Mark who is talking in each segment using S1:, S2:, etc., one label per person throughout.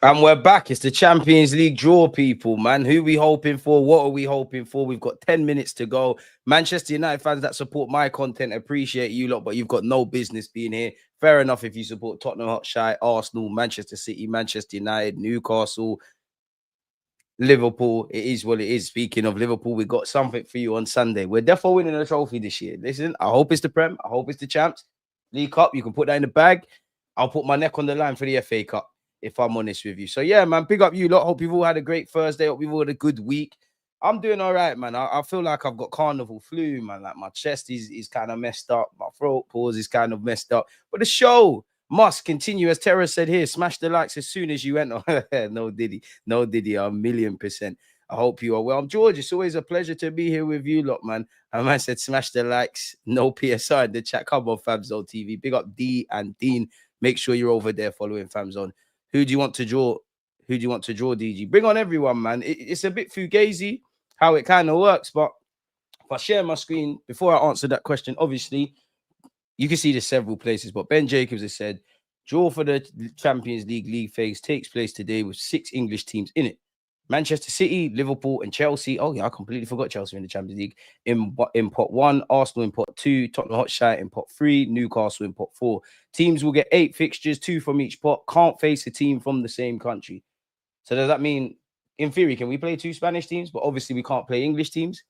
S1: And we're back. It's the Champions League draw, people, man. Who we hoping for? What are we hoping for? We've got 10 minutes to go. Manchester United fans that support my content, appreciate you lot, but you've got no business being here. Fair enough if you support Tottenham Hotspur, Arsenal, Manchester City, Manchester United, Newcastle, Liverpool. It is what it is. Speaking of Liverpool, we got something for you on Sunday. We're definitely winning a trophy this year. Listen, I hope it's the Prem. I hope it's the Champs League Cup. You can put that in the bag. I'll put my neck on the line for the FA Cup, if I'm honest with you. So, yeah, man, big up you lot. Hope you've all had a great Thursday. Hope you've all had a good week. I'm doing all right, man. I feel like I've got carnival flu, man. Like, my chest is kind of messed up. My throat pause is kind of messed up. But the show must continue. As Terra said here, smash the likes as soon as you enter. No diddy. No diddy. 1,000,000%. I hope you are well. I'm George. It's always a pleasure to be here with you lot, man. And man said smash the likes. No PSI in the chat. Come on, Famzone TV. Big up D and Dean. Make sure you're over there following Famzone. Who do you want to draw? Who do you want to draw, DG? Bring on everyone, man. It's a bit fugazi how it kind of works, but if I share my screen, before I answer that question, obviously, you can see this several places, but Ben Jacobs has said, draw for the Champions League phase takes place today with 6 English teams in it. Manchester City, Liverpool, and Chelsea. Oh, yeah, I completely forgot Chelsea in the Champions League. In pot 1, Arsenal in pot 2, Tottenham Hotspur in pot 3, Newcastle in pot 4. Teams will get 8 fixtures, 2 from each pot. Can't face a team from the same country. So does that mean, in theory, can we play 2 Spanish teams? But obviously we can't play English teams.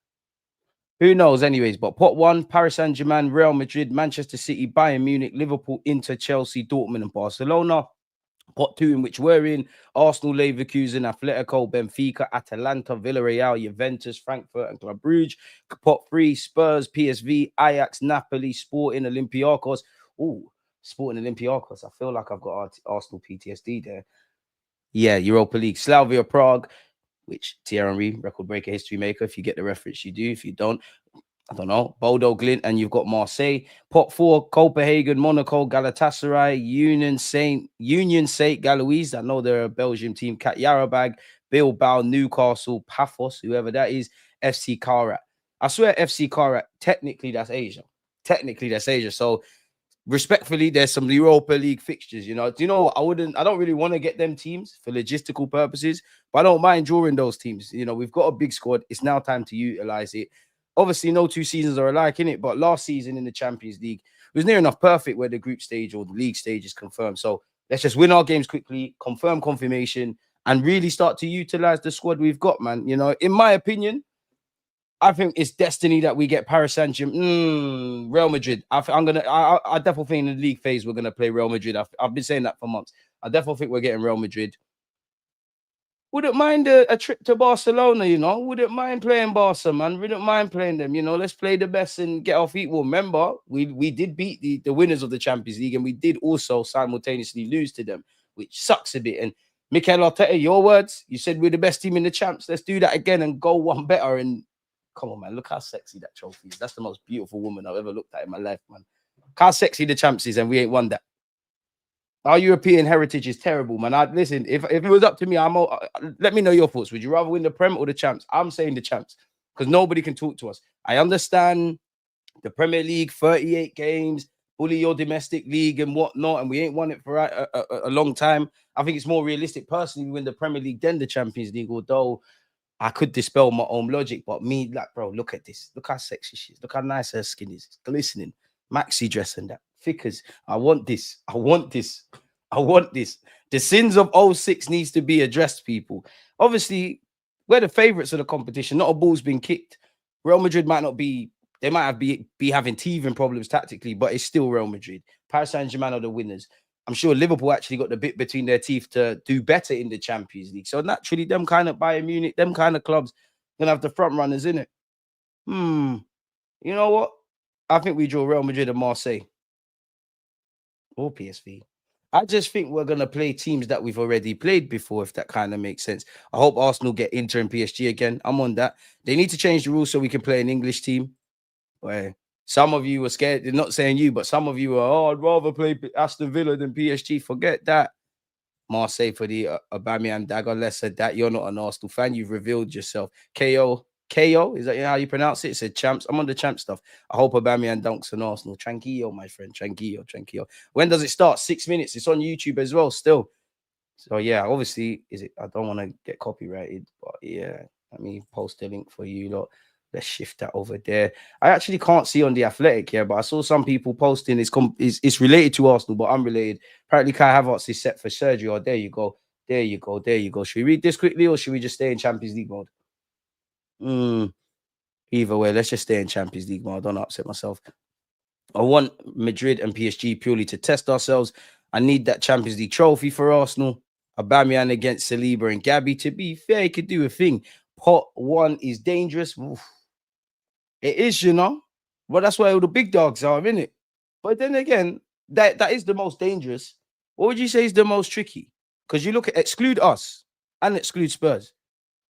S1: Who knows anyways? But pot 1, Paris Saint-Germain, Real Madrid, Manchester City, Bayern Munich, Liverpool, Inter, Chelsea, Dortmund, and Barcelona. Pot 2, in which we're in, Arsenal, Leverkusen, Atletico, Benfica, Atalanta, Villarreal, Juventus, Frankfurt, and Club Brugge. Pot 3, Spurs, PSV, Ajax, Napoli, Sporting, Olympiacos. Oh, Sporting, Olympiacos. I feel like I've got Arsenal PTSD there. Yeah, Europa League, Slavia Prague, which Thierry Henry, record breaker, history maker. If you get the reference, you do. If you don't, I don't know. Bodo Glint, and you've got Marseille. Pot 4, Copenhagen, Monaco, Galatasaray, Union Saint Galois. I know they're a Belgian team. Kat Yarabag, Bilbao, Newcastle, Paphos, whoever that is, FC Karat. I swear FC Karat, technically that's Asia. Technically that's Asia. So respectfully, there's some Europa League fixtures, you know. Do you know what? I don't really want to get them teams for logistical purposes, but I don't mind drawing those teams. You know, we've got a big squad. It's now time to utilize it. Obviously, no 2 seasons are alike, innit? But last season in the Champions League was near enough perfect where the group stage or the league stage is confirmed. So let's just win our games quickly, confirmation, and really start to utilize the squad we've got, man. You know, in my opinion, I think it's destiny that we get Paris Saint-Germain, Real Madrid. I definitely think in the league phase we're gonna play Real Madrid. I've been saying that for months. I definitely think we're getting Real Madrid. Wouldn't mind a trip to Barcelona, you know. Wouldn't mind playing Barca, man. Wouldn't mind playing them, you know. Let's play the best and get our feet warm. Remember, we did beat the winners of the Champions League, and we did also simultaneously lose to them, which sucks a bit. And Mikel Arteta, your words, you said we're the best team in the champs. Let's do that again and go one better. And come on, man, look how sexy that trophy is. That's the most beautiful woman I've ever looked at in my life, man. Look how sexy the champs is, and we ain't won that. Our European heritage is terrible, man. Listen, if it was up to me, let me know your thoughts. Would you rather win the Prem or the champs? I'm saying the champs because nobody can talk to us. I understand the Premier League, 38 games, bully your domestic league and whatnot, and we ain't won it for a long time. I think it's more realistic, personally, we win the Premier League than the Champions League, although I could dispel my own logic. But me, like, bro, look at this. Look how sexy she is. Look how nice her skin is. It's glistening. Maxi dress and that. Thickers. I want this. I want this. I want this. The sins of 06 needs to be addressed, people. Obviously, We're the favourites of the competition. Not a ball's been kicked. Real Madrid might not be. They might have be having teething problems tactically, but it's still Real Madrid. Paris Saint-Germain are the winners. I'm sure Liverpool actually got the bit between their teeth to do better in the Champions League. So naturally, them kind of Bayern Munich, them kind of clubs, gonna have the front runners in it. You know what? I think we draw Real Madrid and Marseille or PSV. I just think we're gonna play teams that we've already played before, if that kind of makes sense. I hope Arsenal get Inter and PSG again. I'm on that. They need to change the rules so we can play an English team. Where some of you were scared. They're not saying you, but some of you are, oh, I'd rather play Aston Villa than PSG. Forget that. Marseille for the Aubameyang dagger. Less said that. You're not an Arsenal fan. You've revealed yourself. KO, is that how you pronounce it? It said champs. I'm on the champ stuff. I hope Aubameyang dunks on Arsenal. Tranquillo, my friend. Tranquillo. When does it start? 6 minutes. It's on YouTube as well still. So yeah, obviously, I don't want to get copyrighted, but yeah, let me post a link for you lot. Let's shift that over there. I actually can't see on the Athletic here, but I saw some people posting it's related to Arsenal, but unrelated. Apparently, Kai Havertz is set for surgery. Oh, there you go. Should we read this quickly, or should we just stay in Champions League mode? Either way, let's just stay in Champions League mode. Don't upset myself. I want Madrid and PSG purely to test ourselves. I need that Champions League trophy for Arsenal. Aubameyang against Saliba and Gabby. To be fair, he could do a thing. Pot 1 is dangerous. Oof. It is, but that's why all the big dogs are, isn't it? But then again, that is the most dangerous. What would you say is the most tricky? Because you look at exclude us and exclude Spurs.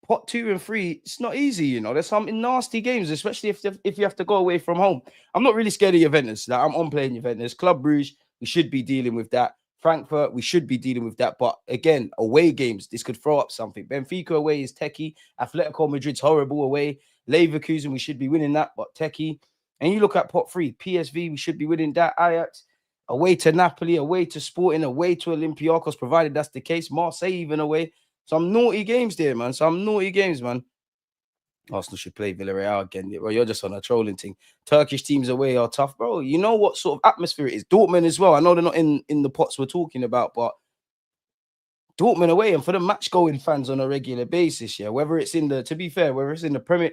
S1: Pot 2 and 3, it's not easy, There's some nasty games, especially if you have to go away from home. I'm not really scared of Juventus. Like, I'm on playing Juventus. Club Brugge, we should be dealing with that. Frankfurt, we should be dealing with that. But again, away games, this could throw up something. Benfica away is techie. Atletico Madrid's horrible away. Leverkusen, we should be winning that, but techie. And you look at pot 3, PSV, we should be winning that. Ajax, away to Napoli, away to Sporting, away to Olympiacos, provided that's the case. Marseille even away. Some naughty games there, man. Arsenal should play Villarreal again. Well, you're just on a trolling thing. Turkish teams away are tough, bro. You know what sort of atmosphere it is. Dortmund as well. I know they're not in the pots we're talking about, but Dortmund away, and for the match going fans on a regular basis, yeah. Whether it's in the Premier,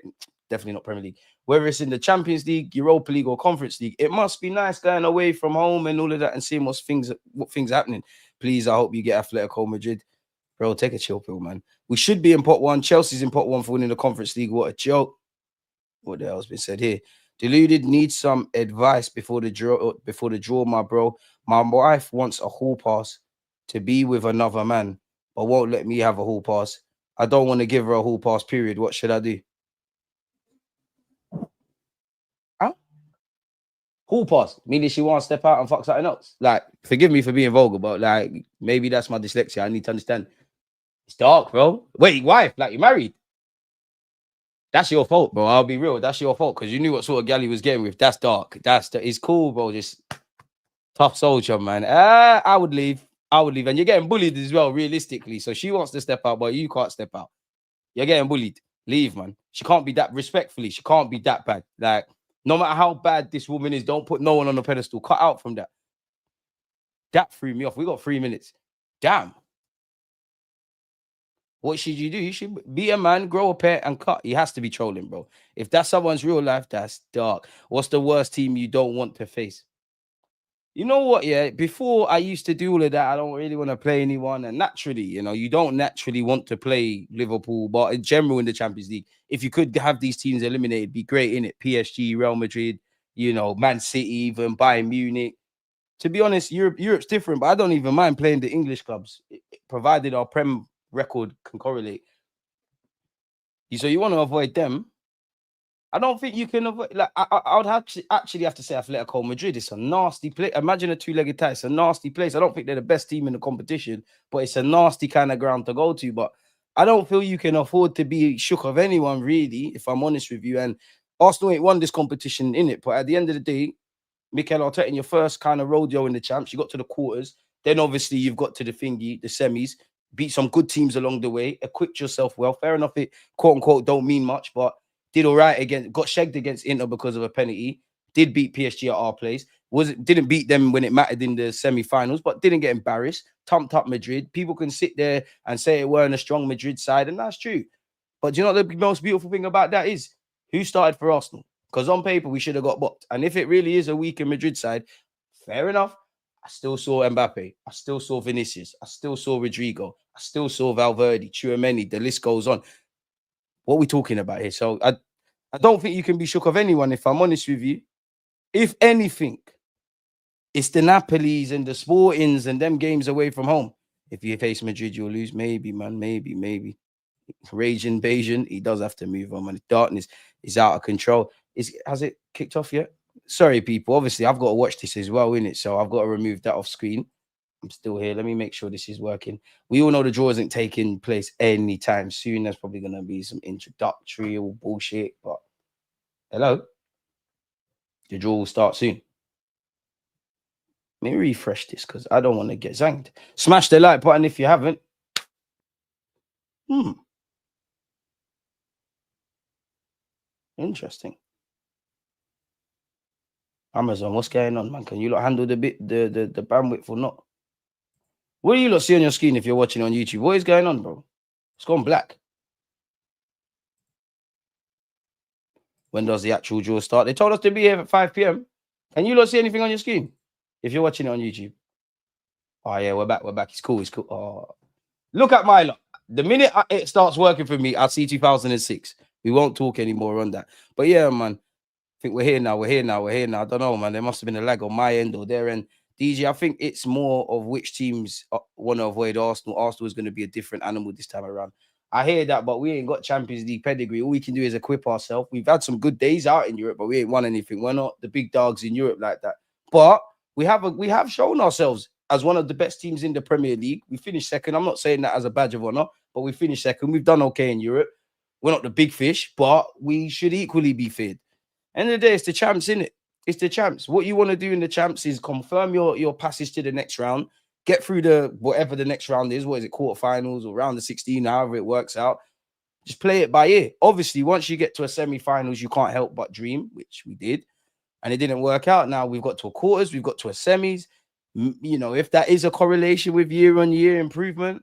S1: definitely not Premier League, whether it's in the Champions League, Europa League, or Conference League, it must be nice going away from home and all of that and seeing what things happening. Please, I hope you get Atletico Madrid. Bro, take a chill pill, man. We should be in pot 1. Chelsea's in pot 1 for winning the Conference League. What a joke. What the hell's been said here? Deluded needs some advice before the draw, my bro. My wife wants a hall pass to be with another man, but won't let me have a hall pass. I don't want to give her a hall pass, period. What should I do? Huh? Hall pass, meaning she wants to step out and fuck something else. Like, forgive me for being vulgar, but like, maybe that's my dyslexia. I need to understand. It's dark, bro. Wait, wife, like, you married? That's your fault, bro. I'll be real. That's your fault because you knew what sort of gal he was getting with. That's dark. It's cool, bro. Just tough soldier, man. I would leave. And you're getting bullied as well, realistically. So she wants to step out, but you can't step out. You're getting bullied. Leave, man. She can't be that respectfully. She can't be that bad. Like, no matter how bad this woman is, don't put no one on a pedestal. Cut out from that. That threw me off. We got 3 minutes. Damn. What should you do? You should be a man, grow a pair, and cut. He has to be trolling, bro. If that's someone's real life, that's dark. What's the worst team you don't want to face? You know what? Yeah, before I used to do all of that, I don't really want to play anyone. And naturally, you don't naturally want to play Liverpool, but in general in the Champions League, if you could have these teams eliminated, be great in it. PSG, Real Madrid, Man City, even Bayern Munich. To be honest, Europe's different, but I don't even mind playing the English clubs, provided our Prem record can correlate. So you want to avoid them? I don't think you can avoid. Like, I would actually have to say Atletico Madrid. It's a nasty place. Imagine a 2-legged tie. It's a nasty place. I don't think they're the best team in the competition, but it's a nasty kind of ground to go to. But I don't feel you can afford to be shook of anyone, really, if I'm honest with you. And Arsenal ain't won this competition in it. But at the end of the day, Mikel Arteta, in your first kind of rodeo in the champs, you got to the quarters. Then obviously you've got to the semis. Beat some good teams along the way. Equipped yourself well. Fair enough. It quote unquote don't mean much, but did all right got shagged against Inter because of a penalty. Did beat PSG at our place. Didn't beat them when it mattered in the semi-finals, but didn't get embarrassed. Thumped up Madrid. People can sit there and say it weren't a strong Madrid side, and that's true. But do you know what the most beautiful thing about that is? Who started for Arsenal? Because on paper, we should have got booked. And if it really is a weak Madrid side, fair enough. I still saw Mbappe. I still saw Vinicius. I still saw Rodrigo. I still saw Valverde, Tchouaméni. The list goes on. What are we talking about here? So I don't think you can be shook of anyone, if I'm honest with you. If anything, it's the Napolis and the Sportings and them games away from home. If you face Madrid, you'll lose. Maybe, man. Maybe. Rage invasion. He does have to move on, man. Darkness is out of control. Has it kicked off yet? Sorry, people. Obviously, I've got to watch this as well, innit? So I've got to remove that off screen. I'm still here. Let me make sure this is working. We all know the draw isn't taking place anytime soon. There's probably going to be some introductory or bullshit. But hello, the draw will start soon. Let me refresh this because I don't want to get zanged. Smash the like button if you haven't. Interesting. Amazon, what's going on, man? Can you handle the bandwidth or not? What do you see on your screen if you're watching on YouTube? What is going on, bro? It's gone black. When does the actual draw start? They told us to be here at 5 p.m. Can you see anything on your screen if you're watching it on YouTube? Oh, yeah, we're back. It's cool. Oh, look at my luck. The minute it starts working for me, I'll see 2006. We won't talk anymore on that. But yeah, man, I think we're here now. I don't know, man. There must have been a lag on my end or their end. DG, I think it's more of which teams want to avoid Arsenal. Arsenal is going to be a different animal this time around. I hear that, but we ain't got Champions League pedigree. All we can do is equip ourselves. We've had some good days out in Europe, but we ain't won anything. We're not the big dogs in Europe like that. But we have shown ourselves as one of the best teams in the Premier League. We finished second. I'm not saying that as a badge of honor, but we finished second. We've done okay in Europe. We're not the big fish, but we should equally be feared. End of the day, it's the champs, innit? It's the champs. What you want to do in the champs is confirm your passage to the next round, get through the whatever the next round is. What is it, quarterfinals or round of 16, however it works out. Just play it by ear. Obviously, once you get to a semi-finals, you can't help but dream, which we did, and it didn't work out. Now we've got to a quarters, we've got to a semis. You know, if that is a correlation with year-on-year improvement,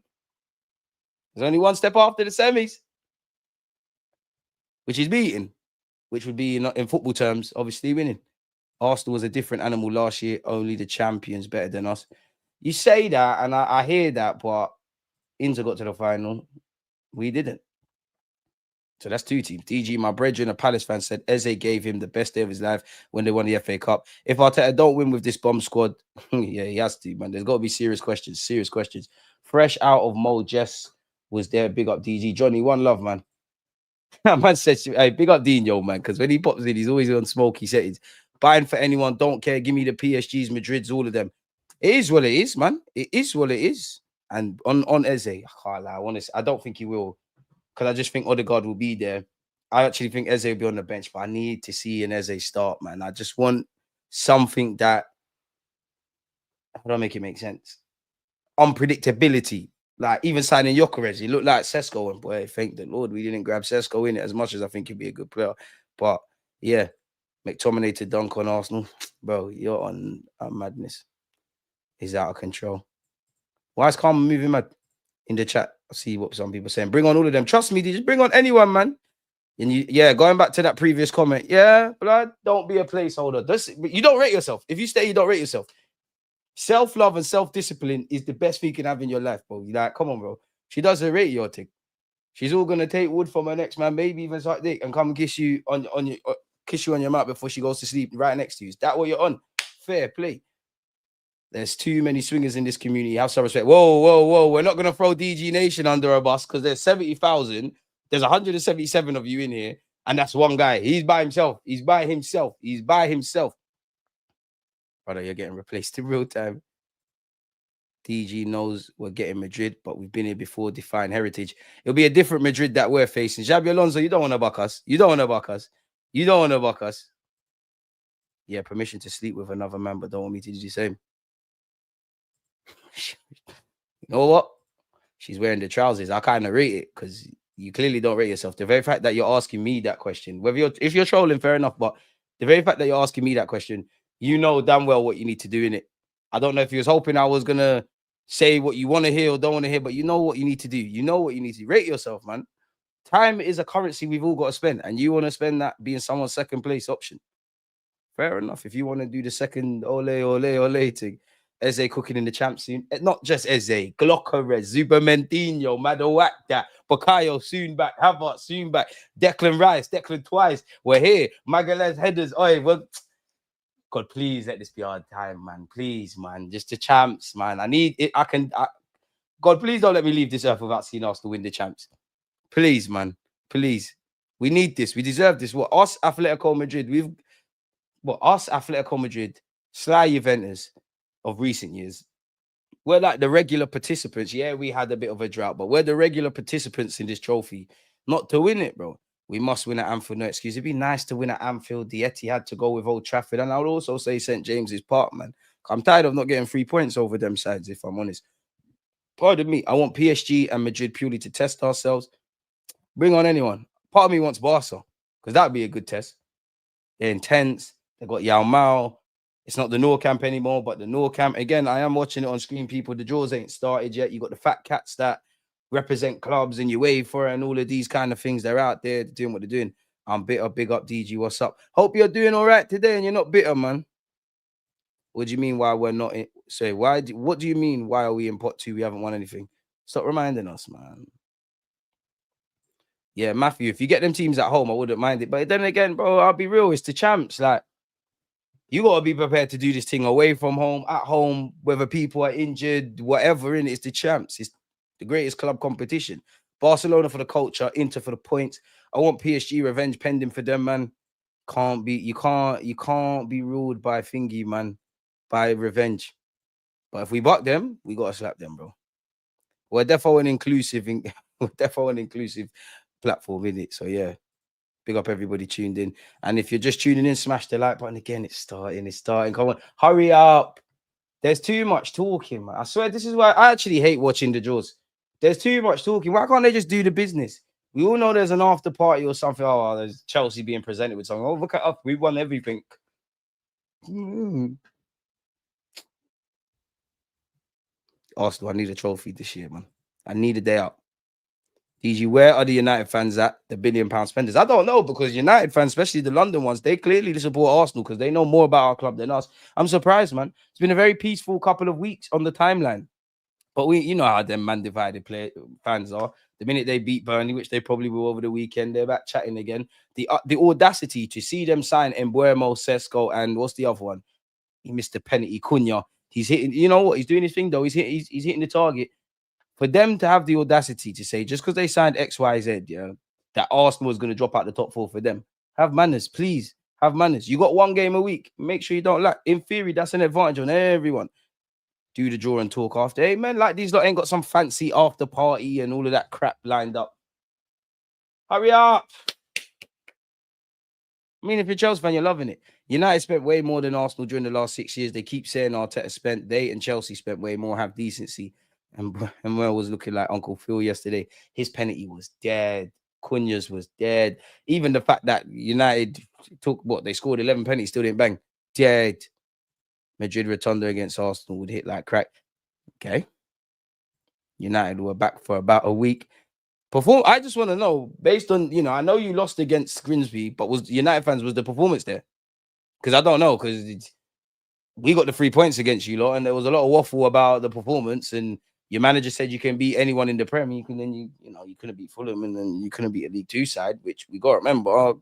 S1: there's only one step after the semis, which is beating, which would be in football terms, obviously winning. Arsenal was a different animal last year. Only the champions better than us. You say that, and I hear that, but Inter got to the final. We didn't. So that's two teams. DG, my brethren, a Palace fan, said Eze gave him the best day of his life when they won the FA Cup. If Arteta don't win with this bomb squad, yeah, he has to, man. There's got to be serious questions. Fresh out of Mo, Jess was there. Big up DG. Johnny, one love, man. Man says, hey, big up Dino, man, because when he pops in, he's always on smoky settings. Buying for anyone, don't care. Give me the PSGs, Madrids, all of them. It is what it is, man. It is what it is. And on Eze, I can't lie. I don't think he will, because I just think Odegaard will be there. I actually think Eze will be on the bench, but I need to see an Eze start, man. I just want something that, how do I make it make sense? Unpredictability. Like even signing Gyökeres, he looked like Sesko, and boy, thank the Lord we didn't grab Sesko in it as much as I think he'd be a good player. But yeah, McTominay to dunk on Arsenal, bro, you're on madness. He's out of control. Why is Karma moving mad? In the chat, I see what some people are saying. Bring on all of them. Trust me, just bring on anyone, man. And yeah, going back to that previous comment, yeah, blood, don't be a placeholder. You don't rate yourself. If you stay, you don't rate yourself. Self-love and self-discipline is the best thing you can have in your life, bro. You're like, come on, bro. She doesn't rate your thing. She's all gonna take wood from her next man, maybe even suck dick, and come kiss you on your mouth before she goes to sleep right next to you. Is that what you're on? Fair play. There's too many swingers in this community. Have some respect. Whoa. We're not gonna throw DG Nation under a bus because there's 70,000. There's 177 of you in here, and that's one guy. He's by himself. Brother, you're getting replaced in real time. DG knows we're getting Madrid, but we've been here before. Define heritage. It'll be a different Madrid that we're facing. Xabi Alonso, you don't want to buck us. Yeah, permission to sleep with another man, but don't want me to do the same. You know what? She's wearing the trousers. I kind of rate it because you clearly don't rate yourself. The very fact that you're asking me that question, if you're trolling, fair enough, but the very fact that you're asking me that question, you know damn well what you need to do in it. I don't know if you was hoping I was gonna say what you want to hear or don't want to hear, but you know what you need to do. You know what you need to rate yourself, man. Time is a currency we've all got to spend, and you want to spend that being someone's second place option. Fair enough. If you want to do the second ole thing, Eze cooking in the champs soon. Not just Eze, Glockerez, Zubamentinho, Madowaka, Bakayo soon back, Havertz soon back, Declan Rice, Declan twice. We're here. Magalhaes headers. Oi, well, God, please let this be our time, man. Please, man. Just the champs, man. I need it. God, please don't let me leave this earth without seeing Arsenal win the champs. Please, man. Please. We need this. We deserve this. What us, Atletico Madrid, us, Atletico Madrid, Sly Juventus of recent years, we're like the regular participants. Yeah, we had a bit of a drought, but we're the regular participants in this trophy, not to win it, bro. We must win at Anfield, no excuse. It'd be nice to win at Anfield. The Etihad to go with Old Trafford. And I would also say St. James's Park, man. I'm tired of not getting 3 points over them sides, if I'm honest. Pardon me. I want PSG and Madrid purely to test ourselves. Bring on anyone. Part of me wants Barca, because that would be a good test. They're intense. They got Yao Mao. It's not the Nou Camp anymore, but the Nou Camp. Again, I am watching it on screen, people. The draws ain't started yet. You got the fat cats that represent clubs and you wave for it and all of these kind of things. They're out there doing what they're doing. I'm bitter. Big up, DG. What's up? Hope you're doing all right today and you're not bitter, man. What do you mean why we're not in? Sorry, what do you mean why are we in pot 2? We haven't won anything. Stop reminding us, man. Yeah, Matthew, if you get them teams at home, I wouldn't mind it. But then again, bro, I'll be real. It's the champs. Like, you got to be prepared to do this thing away from home, at home, whether people are injured, whatever. In It's the champs. It's the greatest club competition. Barcelona for the culture, Inter for the points. I want PSG revenge pending for them, man. You can't be ruled by thingy, man, by revenge. But if we buck them, we got to slap them, bro. We're definitely an inclusive platform, in it. So yeah, big up everybody tuned in. And if you're just tuning in, smash the like button again. It's starting. Come on, hurry up. There's too much talking, man. I swear, this is why I actually hate watching the draws. There's too much talking. Why can't they just do the business? We all know there's an after party or something. Oh, there's Chelsea being presented with something. Oh, look at us. We won everything. Arsenal, I need a trophy this year, man. I need a day out. DG, where are the United fans at? The £1 billion spenders? I don't know, because United fans, especially the London ones, they clearly support Arsenal because they know more about our club than us. I'm surprised, man. It's been a very peaceful couple of weeks on the timeline. But you know how them man divided fans are. The minute they beat Burnley, which they probably will over the weekend, they're back chatting again. The audacity to see them sign Embuemo, Sesko, and what's the other one? He missed the penalty, Cunha. He's hitting. You know what? He's doing his thing though. He's hitting the target. For them to have the audacity to say, just because they signed XYZ, yeah, that Arsenal is going to drop out the top 4 for them. Have manners, please. Have manners. You got 1 game a week. Make sure you don't lack. In theory, that's an advantage on everyone. Do the draw and talk after. Hey, man, like these lot ain't got some fancy after party and all of that crap lined up. Hurry up. I mean, if you're a Chelsea fan, you're loving it. United spent way more than Arsenal during the last 6 years. They keep saying Arteta spent. They and Chelsea spent way more, have decency. And Will was looking like Uncle Phil yesterday. His penalty was dead. Cunha's was dead. Even the fact that United they scored 11 penalties, still didn't bang. Dead. Madrid Rotundo against Arsenal would hit like crack. Okay. United were back for about a week. I just want to know, based on, I know you lost against Grimsby, but was the performance there? Because I don't know, because we got the 3 points against you lot, and there was a lot of waffle about the performance, and your manager said you can beat anyone in the Prem. You couldn't beat Fulham, and then you couldn't beat a League 2 side, which we got to remember.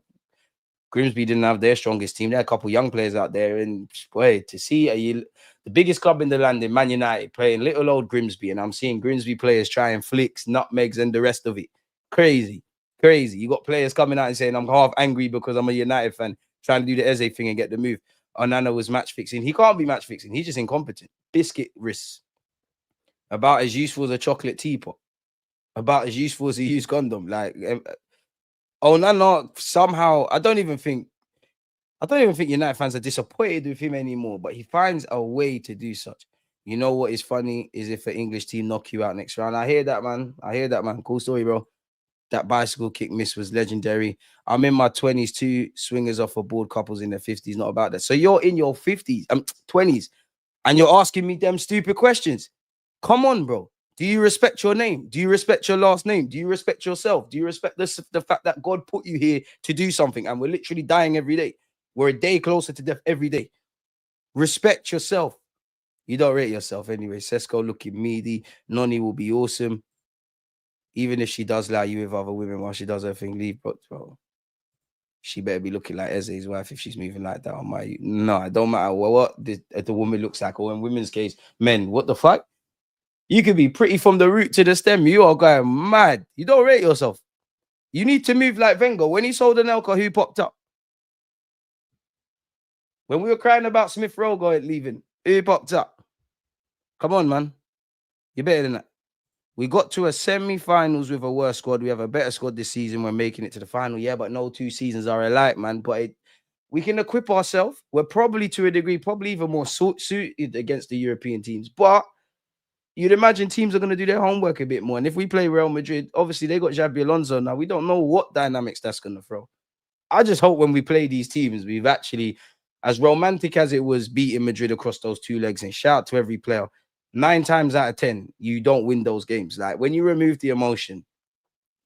S1: Grimsby didn't have their strongest team. There are a couple of young players out there, and boy, to see the biggest club in the land in Man United playing little old Grimsby, and I'm seeing Grimsby players trying flicks, nutmegs, and the rest of it. Crazy. You got players coming out and saying, I'm half angry because I'm a United fan, trying to do the Eze thing and get the move. Onana was match fixing. He can't be match fixing. He's just incompetent. Biscuit wrists. About as useful as a chocolate teapot. About as useful as a used condom. Like, Onana somehow, I don't even think United fans are disappointed with him anymore, but he finds a way to do such. You know what is funny is if an English team knock you out next round. I hear that, man. Cool story, bro. That bicycle kick miss was legendary. I'm in my 20s too. Swingers off for board couples in their 50s. Not about that. So you're in your 50s, 20s, and you're asking me them stupid questions. Come on, bro. Do you respect your name? Do you respect your last name? Do you respect yourself? Do you respect the fact that God put you here to do something? And we're literally dying every day. We're a day closer to death every day. Respect yourself. You don't rate yourself anyway. Sesko looking meaty. Noni will be awesome. Even if she does lie you with other women while she does her thing, leave, bro. She better be looking like Eze's wife if she's moving like that on my... No, it don't matter what the woman looks like. Or in women's case, men, what the fuck? You could be pretty from the root to the stem. You are going mad. You don't rate yourself. You need to move like Wenger. When he sold Anelka, who popped up? When we were crying about Smith Rowe going leaving, who popped up? Come on, man. You're better than that. We got to a semi-finals with a worse squad. We have a better squad this season. We're making it to the final. Yeah, but no two seasons are alike, man. But we can equip ourselves. We're probably, to a degree, probably even more suited against the European teams. But you'd imagine teams are going to do their homework a bit more. And if we play Real Madrid, obviously they got Xabi Alonso now. We don't know what dynamics that's going to throw. I just hope when we play these teams, we've actually, as romantic as it was beating Madrid across those two legs, and shout out to every player, 9 times out of 10, you don't win those games. Like when you remove the emotion,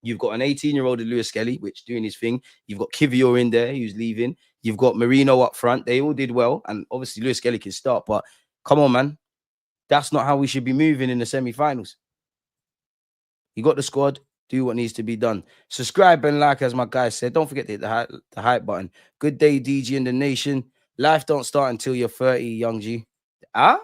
S1: you've got an 18-year-old Lewis Skelly, which doing his thing. You've got Kivior in there, who's leaving. You've got Marino up front. They all did well. And obviously Lewis Skelly can start, but come on, man. That's not how we should be moving in the semi-finals. You got the squad. Do what needs to be done. Subscribe and like, as my guy said. Don't forget to hit the hype button. Good day, DG and the nation. Life don't start until you're 30, young G. Huh?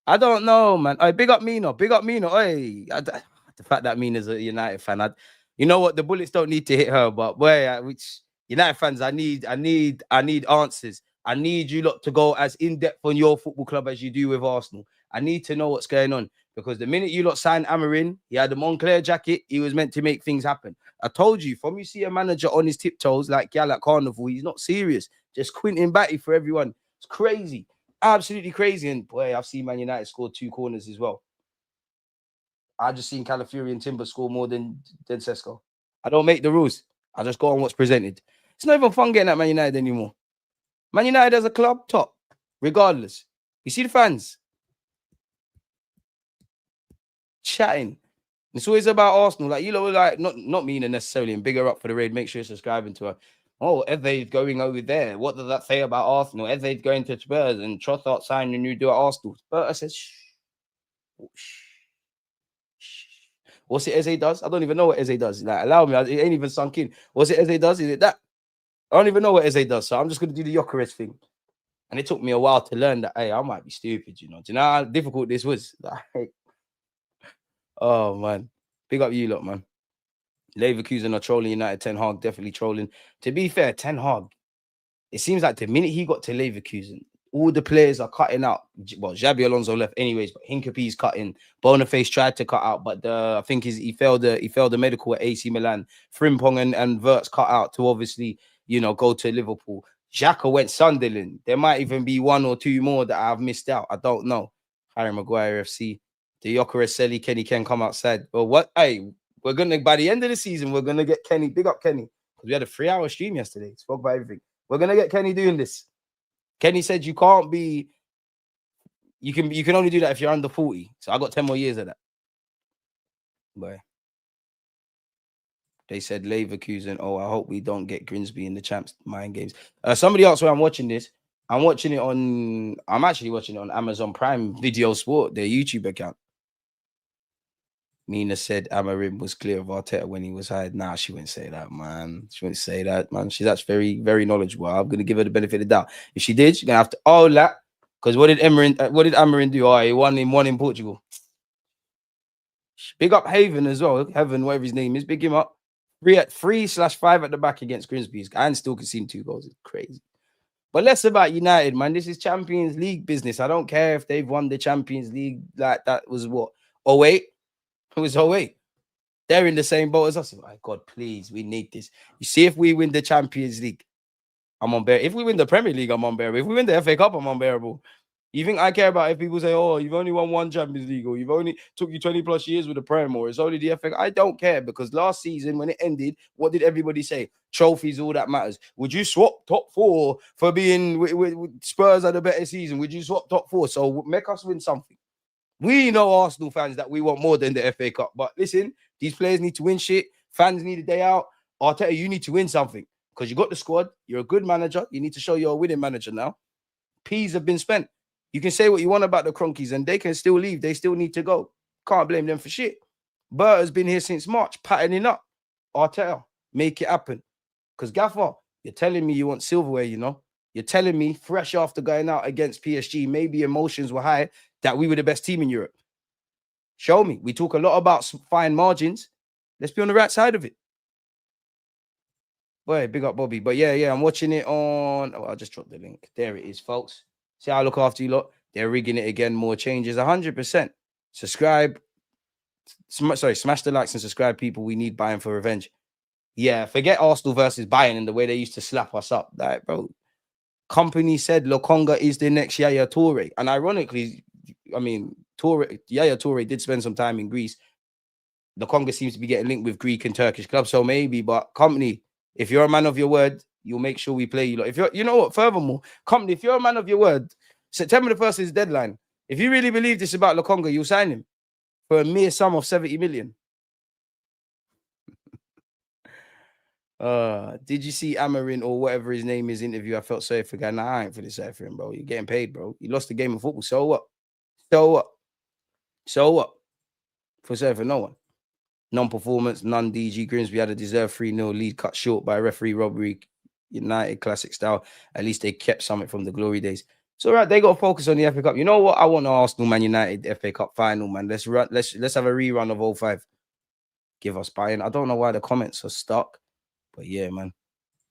S1: I don't know, man. Hey, big up Mino. Big up Mino. Hey, the fact that Mina's a United fan. You know what? The bullets don't need to hit her, but boy, which United fans, I need answers. I need you lot to go as in-depth on your football club as you do with Arsenal. I need to know what's going on, because the minute you lot signed Amarin, he had the Moncler jacket. He was meant to make things happen. I told you, from you see a manager on his tiptoes like Gal at Carnival, he's not serious. Just Quintin Batty for everyone. It's crazy. Absolutely crazy. And boy, I've seen Man United score 2 corners as well. I've just seen Calafiori and Timber score more than Sesko. I don't make the rules. I just go on what's presented. It's not even fun getting at Man United anymore. Man United as a club, top, regardless. You see the fans chatting. It's always about Arsenal. Like, you know, like not meaning necessarily, and bigger up for the raid. Make sure you're subscribing to her. Oh, Eve's going over there. What does that say about Arsenal? Eve's going to Spurs and Trossard signing a new deal at Arsenal. But I said, shh. What's it Eze does? I don't even know what Eze does. Like, allow me. It ain't even sunk in. What's it Eze does? Is it that? I don't even know what Eze does. So I'm just going to do the Gyökeres thing. And it took me a while to learn that, hey, I might be stupid, you know. Do you know how difficult this was? Like, oh, man. Big up you lot, man. Leverkusen are trolling United. Ten Hag definitely trolling. To be fair, Ten Hag, it seems like the minute he got to Leverkusen, all the players are cutting out. Well, Xabi Alonso left anyways, but Hincapié's cutting. Boniface tried to cut out, but I think he failed the medical at AC Milan. Frimpong and Wirtz cut out to obviously, you know, go to Liverpool. Xhaka went Sunderland. There might even be 1 or 2 more that I've missed out. I don't know. Harry Maguire FC. The Gyökeres Selly, Kenny can come outside. But what? Hey, we're gonna, by the end of the season, we're gonna get Kenny. Big up Kenny, because we had a 3-hour stream yesterday. Spoke about everything. We're gonna get Kenny doing this. Kenny said you can't be. You can only do that if you're under 40. So I got 10 more years of that. Boy. They said Leverkusen. Oh, I hope we don't get Grimsby in the champs mind games. Somebody else, where I'm watching this. I'm actually watching it on Amazon Prime Video Sport, their YouTube account. Mina said Amarim was clear of Arteta when he was hired. Nah, she wouldn't say that, man. She wouldn't say that, man. She's actually very, very knowledgeable. I'm gonna give her the benefit of the doubt. If she did, she's gonna have to that. Because what did Amarim do? Oh, he won in Portugal. Big up Haven as well. Heaven, whatever his name is. Big him up. 3/5 at the back against Grimsby. And still conceding 2 goals. It's crazy. But less about United, man. This is Champions League business. I don't care if they've won the Champions League. Like, that was what? 08? It was 08. They're in the same boat as us. My God, please, we need this. You see, if we win the Champions League, I'm unbearable. If we win the Premier League, I'm unbearable. If we win the FA Cup, I'm unbearable. You think I care about if people say, oh, you've only won 1 Champions League, or you've only took you 20 plus years with the Prem, or it's only the FA Cup? I don't care, because last season when it ended, what did everybody say? Trophies, all that matters. Would you swap top 4 for being with Spurs at a better season? Would you swap top 4? So make us win something. We know Arsenal fans that we want more than the FA Cup. But listen, these players need to win shit. Fans need a day out. Arteta, you need to win something because you got the squad. You're a good manager. You need to show you're a winning manager now. P's have been spent. You can say what you want about the Cronkies and they can still leave. They still need to go. Can't blame them for shit. Bert has been here since March, patterning up. Arteta, make it happen. Because Gaffer, you're telling me you want silverware, you know? You're telling me fresh after going out against PSG, maybe emotions were high, that we were the best team in Europe. Show me. We talk a lot about fine margins. Let's be on the right side of it. Boy, big up Bobby. But yeah, I'm watching it on... Oh, I'll just drop the link. There it is, folks. See how I look after you lot? They're rigging it again. More changes. 100%. Subscribe. Smash the likes and subscribe, people. We need Bayern for revenge. Yeah, forget Arsenal versus Bayern and the way they used to slap us up. Like, bro, company said Lokonga is the next Yaya Toure. And ironically, I mean, Yaya Toure did spend some time in Greece. Lokonga seems to be getting linked with Greek and Turkish clubs. So maybe, but company, if you're a man of your word, you'll make sure we play you. If you're, you know what, furthermore, company, if you're a man of your word, September the 1st is deadline. If you really believe this about Lokonga, you'll sign him for a mere sum of 70 million. Did you see Amarin or whatever his name is interview? I felt sorry for guy. Nah, I ain't feeling sorry for him, bro. You're getting paid, bro. You lost the game of football. So what? So what? So what? For sorry for no one. Non-performance, non-DG. Grimsby had a deserved 3-0 lead cut short by referee robbery. United classic style. At least they kept something from the glory days. So right, they got to focus on the FA Cup. You know what? I want Arsenal Man United FA Cup final, man. Let's have a rerun of 05. Give us Bayern. I don't know why the comments are stuck, but yeah, man.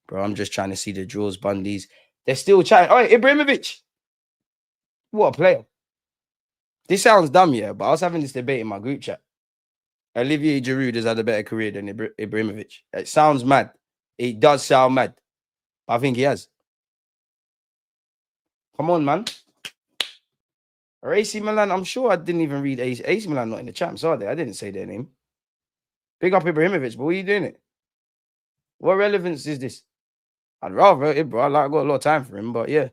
S1: Bro, I'm just trying to see the draws, Bundies. They're still chatting. Oh, Ibrahimovic. What a player. This sounds dumb, yeah, but I was having this debate in my group chat. Olivier Giroud has had a better career than Ibrahimovic. It sounds mad. It does sound mad. I think he has. Come on, man. Or AC Milan, I'm sure I didn't even read AC Milan not in the champs, are they? I didn't say their name. Big up Ibrahimovic, but what are you doing it? What relevance is this? I'd rather it, bro. I got a lot of time for him, but yeah.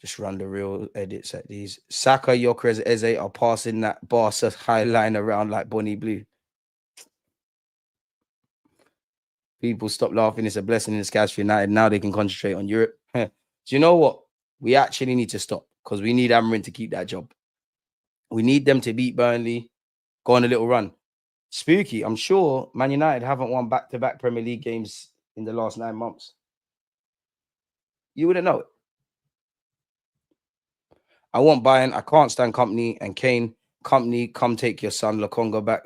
S1: Just run the real edits at these. Saka, Gyökeres, Eze are passing that Barca high line around like Bonnie Blue. People stop laughing. It's a blessing in disguise for United. Now they can concentrate on Europe. Do you know what? We actually need to stop because we need Amarin to keep that job. We need them to beat Burnley, go on a little run. Spooky. I'm sure Man United haven't won back-to-back Premier League games in the last 9 months. You wouldn't know it. I want Bayern. I can't stand Company and Kane. Company, come take your son Lokonga back.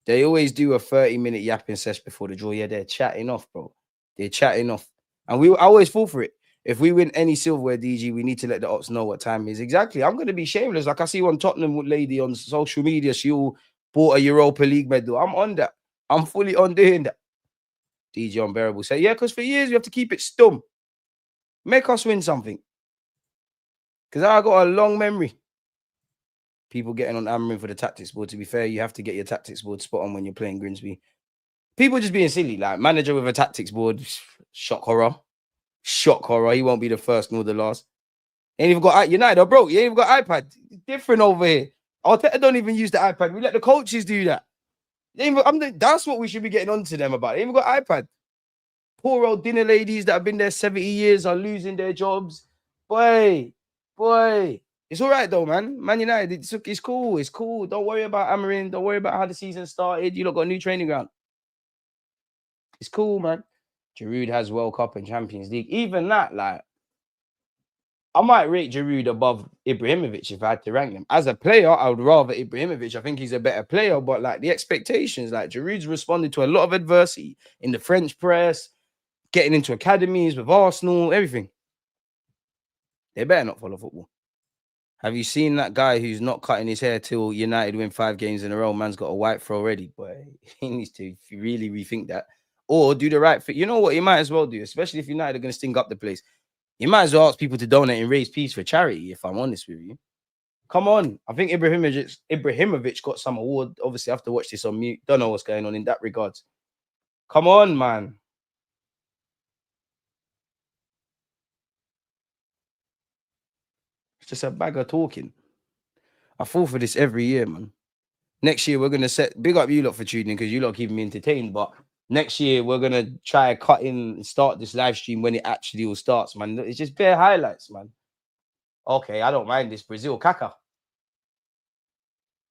S1: They always do a 30-minute yapping session before the draw. Yeah, they're chatting off, bro. They're chatting off. And I always fall for it. If we win any silverware, DG, we need to let the ops know what time it is. Exactly. I'm going to be shameless. Like I see one Tottenham lady on social media, she all bought a Europa League medal. I'm on that. I'm fully on doing that. DG Unbearable say, yeah, because for years we have to keep it stum. Make us win something. Because I got a long memory. People getting on Amarin for the tactics board. To be fair, you have to get your tactics board spot on when you're playing Grimsby. People just being silly. Like, manager with a tactics board, shock horror. Shock horror. He won't be the first nor the last. Ain't even got United, bro. You ain't even got iPad. It's different over here. Arteta don't even use the iPad. We let the coaches do that. That's what we should be getting on to them about. They ain't even got iPad. Poor old dinner ladies that have been there 70 years are losing their jobs. Boy. It's all right, though, man. Man United, it's cool. It's cool. Don't worry about Amarin. Don't worry about how the season started. You lot got a new training ground. It's cool, man. Giroud has World Cup and Champions League. Even that, like, I might rate Giroud above Ibrahimovic if I had to rank them. As a player, I would rather Ibrahimovic. I think he's a better player, but like the expectations, like Giroud's responded to a lot of adversity in the French press, getting into academies with Arsenal, everything. They better not follow football. Have you seen that guy who's not cutting his hair till United win 5 games in a row? Man's got a white throw already, boy. He needs to really rethink that. Or do the right thing. You know what? He might as well do, especially if United are going to stink up the place. You might as well ask people to donate and raise peace for charity, if I'm honest with you. Come on. I think Ibrahimovic got some award. Obviously, I have to watch this on mute. Don't know what's going on in that regards. Come on, man. Just a bag of talking. I fall for this every year, man. Next year, we're going to set, big up you lot for tuning because you lot keeping me entertained. But next year, we're going to try cut in and start this live stream when it actually all starts, man. It's just bare highlights, man. Okay, I don't mind this. Brazil, Kaká.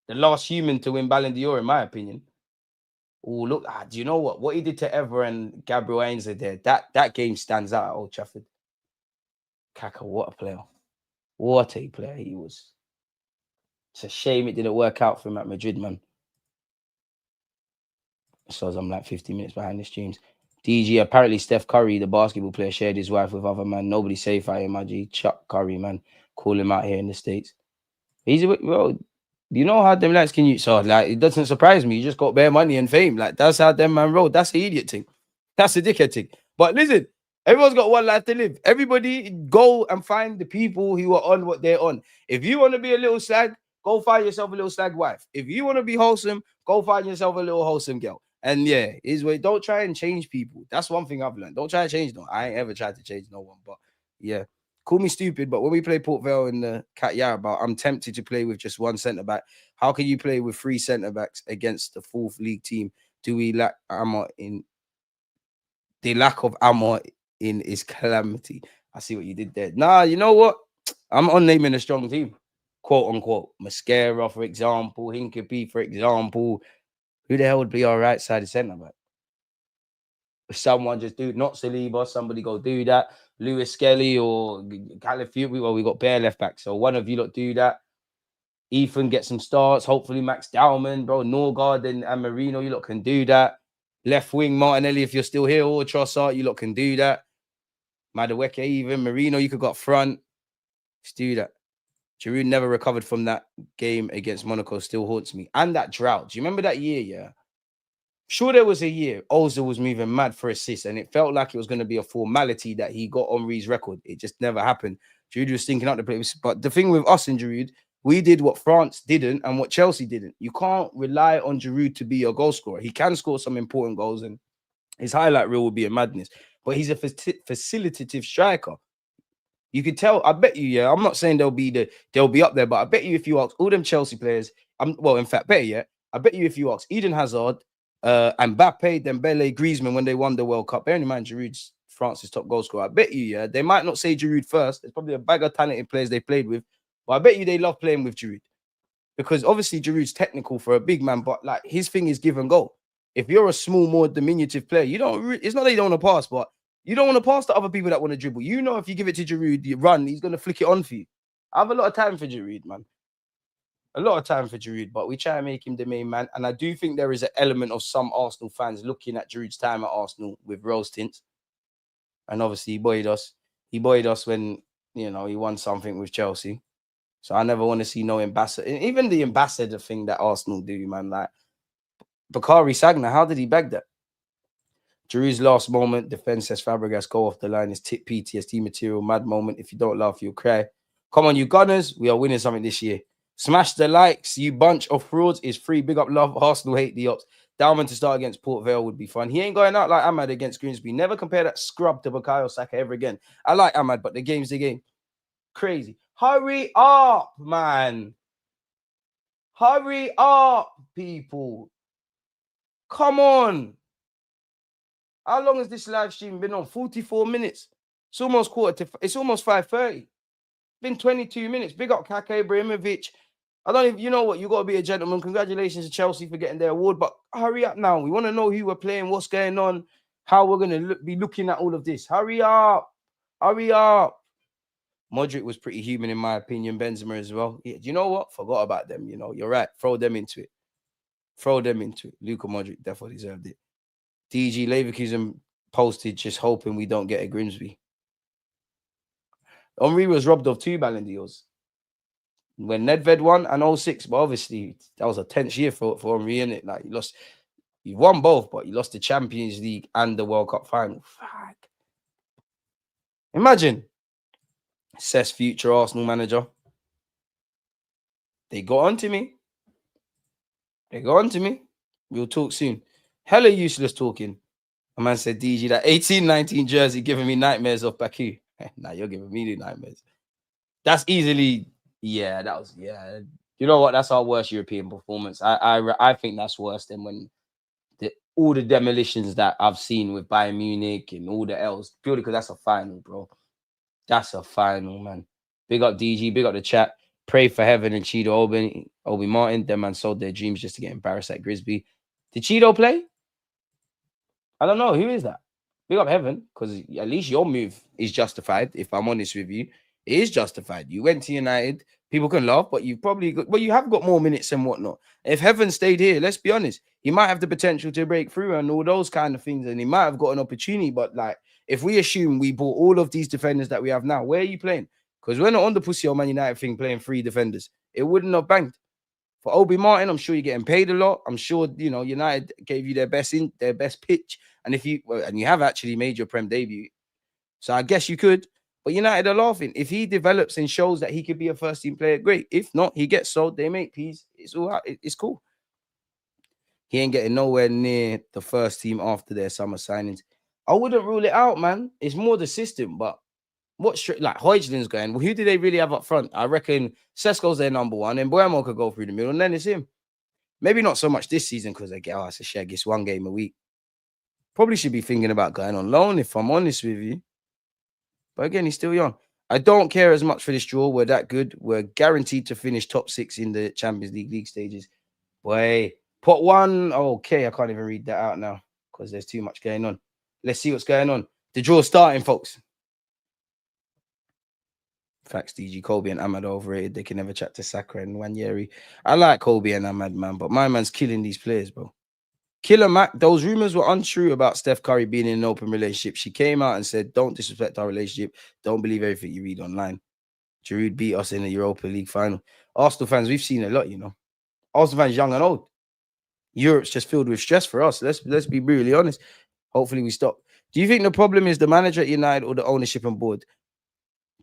S1: The last human to win Ballon d'Or, in my opinion. Oh, look, do you know what? What he did to Ever and Gabriel Ainsley there, that game stands out at Old Trafford. Kaká, what a player. What a player he was. It's a shame it didn't work out for him at Madrid, man. So I'm like 50 minutes behind the streams. DG, apparently Steph Curry, the basketball player, shared his wife with other man. Nobody safe out here, my G. Chuck Curry, man. Call him out here in the States. He's a well, you know how them lads can use. So like, it doesn't surprise me. You just got bare money and fame. Like, that's how them man roll. That's the idiot thing. That's the dickhead thing. But listen, everyone's got one life to live. Everybody go and find the people who are on what they're on. If you want to be a little slag, go find yourself a little slag wife. If you want to be wholesome, go find yourself a little wholesome girl. And yeah, is way. Don't try and change people. That's one thing I've learned. Don't try to change no. I ain't ever tried to change no one. But yeah, call me stupid. But when we play Port Vale in the Cat Yaraba, I'm tempted to play with just one centre back. How can you play with 3 centre backs against the 4th league team? Do we lack ammo in? The lack of ammo in is calamity. I see what you did there. Nah, you know what? I'm on naming a strong team, quote unquote. Mascara, for example, Hinkapie, for example. Who the hell would be our right side centre back? If someone just do not Saliba, somebody go do that. Lewis Skelly or Calafiori. Well, we got bare left back, so one of you lot do that. Ethan get some starts. Hopefully, Max Dowman, bro, Norgard and Marino, you lot can do that. Left wing, Martinelli, if you're still here, or Trossard, you lot can do that. Madueke, even Marino, you could go up front. Let's do that. Giroud never recovered from that game against Monaco, still haunts me. And that drought. Do you remember that year? Yeah. Sure, there was a year Ozil was moving mad for assists, and it felt like it was going to be a formality that he got Henry's record. It just never happened. Giroud was thinking out the place. But the thing with us and Giroud, we did what France didn't and what Chelsea didn't. You can't rely on Giroud to be your goal scorer. He can score some important goals, and his highlight reel will be a madness. But he's a facilitative striker. You could tell. I bet you, yeah. I'm not saying they'll be up there, but I bet you if you ask all them Chelsea players, well, in fact, better yet, I bet you if you ask Eden Hazard, Mbappe, Dembele, Griezmann when they won the World Cup, bearing in mind Giroud's France's top goal scorer, I bet you, yeah, they might not say Giroud first. There's probably a bag of talented players they played with, but I bet you they love playing with Giroud because obviously Giroud's technical for a big man, but like his thing is give and go. If you're a small, more diminutive player, you don't. It's not that you don't want to pass, but you don't want to pass to other people that want to dribble. You know, if you give it to Giroud, you run, he's going to flick it on for you. I have a lot of time for Giroud, man. A lot of time for Giroud, but we try and make him the main man. And I do think there is an element of some Arsenal fans looking at Giroud's time at Arsenal with rose tints. And obviously, he buoyed us. He buoyed us when, you know, he won something with Chelsea. So I never want to see no ambassador. Even the ambassador thing that Arsenal do, man. Like, Bakary Sagna, how did he beg that? Giroud's last moment, defense says Fabregas, go off the line is tip PTSD material, mad moment. If you don't laugh, you'll cry. Come on, you Gunners. We are winning something this year. Smash the likes, you bunch of frauds. Is free. Big up love. Arsenal hate the ops. Dalman to start against Port Vale would be fun. He ain't going out like Ahmad against Grimsby. Never compare that scrub to Bukayo Saka ever again. I like Ahmad, but the game's the game. Crazy. Hurry up, man. Hurry up, people. Come on. How long has this live stream been on? 44 minutes. It's almost it's almost 5:30. Been 22 minutes. Big up Kaka Ibrahimovic. I don't even, you know what? You got to be a gentleman. Congratulations to Chelsea for getting their award, but hurry up now. We want to know who we're playing, what's going on, how we're going to be looking at all of this. Hurry up. Hurry up. Modric was pretty human in my opinion. Benzema as well. Yeah, do you know what? Forgot about them. You know, you're right. Throw them into it. Throw them into it. Luka Modric definitely deserved it. DG Leverkusen posted just hoping we don't get a Grimsby. Henry was robbed of 2 Ballon d'Ors. When Nedved won and 06, but obviously that was a tense year for Henry, innit? Like he won both, but he lost the Champions League and the World Cup final. Fuck. Imagine. Says future Arsenal manager. They got onto me. We'll talk soon. Hella useless talking. A man said, DG, that 18-19 jersey giving me nightmares of Baku. Nah, you're giving me the nightmares. That's easily, yeah, that was, yeah. You know what? That's our worst European performance. I think that's worse than when all the demolitions that I've seen with Bayern Munich and all the else, purely because that's a final, bro. That's a final, man. Big up DG, big up the chat. Pray for heaven and Cheeto Obi Martin. Them man sold their dreams just to get embarrassed at Grisby. Did Cheeto play? I don't know. Who is that? Big up heaven, because at least your move is justified. If I'm honest with you, it is justified. You went to United. People can laugh, but you've probably got, well, you have got more minutes and whatnot. If heaven stayed here, let's be honest, he might have the potential to break through and all those kind of things, and he might have got an opportunity. But like, if we assume we bought all of these defenders that we have now, where are you playing? Because we're not on the pussy old Man United thing playing three defenders. It wouldn't have banged. For Obi Martin, I'm sure you're getting paid a lot. I'm sure United gave you their best pitch, and if you and you have actually made your Prem debut, so I guess you could. But United are laughing. If he develops and shows that he could be a first team player, great. If not, he gets sold. They make peace. It's all right. It's cool. He ain't getting nowhere near the first team after their summer signings. I wouldn't rule it out, man. It's more the system, but like Højlund's going. Well, who do they really have up front? I reckon Sesko's their number one, and Buemo could go through the middle, and then it's him. Maybe not so much this season because they get it's a shag. It's one game a week. Probably should be thinking about going on loan, if I'm honest with you. But again, he's still young. I don't care as much for this draw. We're that good. We're guaranteed to finish top 6 in the Champions League stages. Boy, pot 1. Okay, I can't even read that out now because there's too much going on. Let's see what's going on. The draw's starting, folks. Facts, DG. Kobe and Ahmad overrated. They can never chat to Saka and Wanyeri. I like Kobe and Ahmad, man, but my man's killing these players, bro. Killer Mac, those rumors were untrue about Steph Curry being in an open relationship. She came out and said, don't disrespect our relationship. Don't believe everything you read online. Giroud beat us in the Europa League final. Arsenal fans, we've seen a lot, Arsenal fans, young and old. Europe's just filled with stress for us. Let's be brutally honest. Hopefully we stop. Do you think the problem is the manager at United or the ownership and board?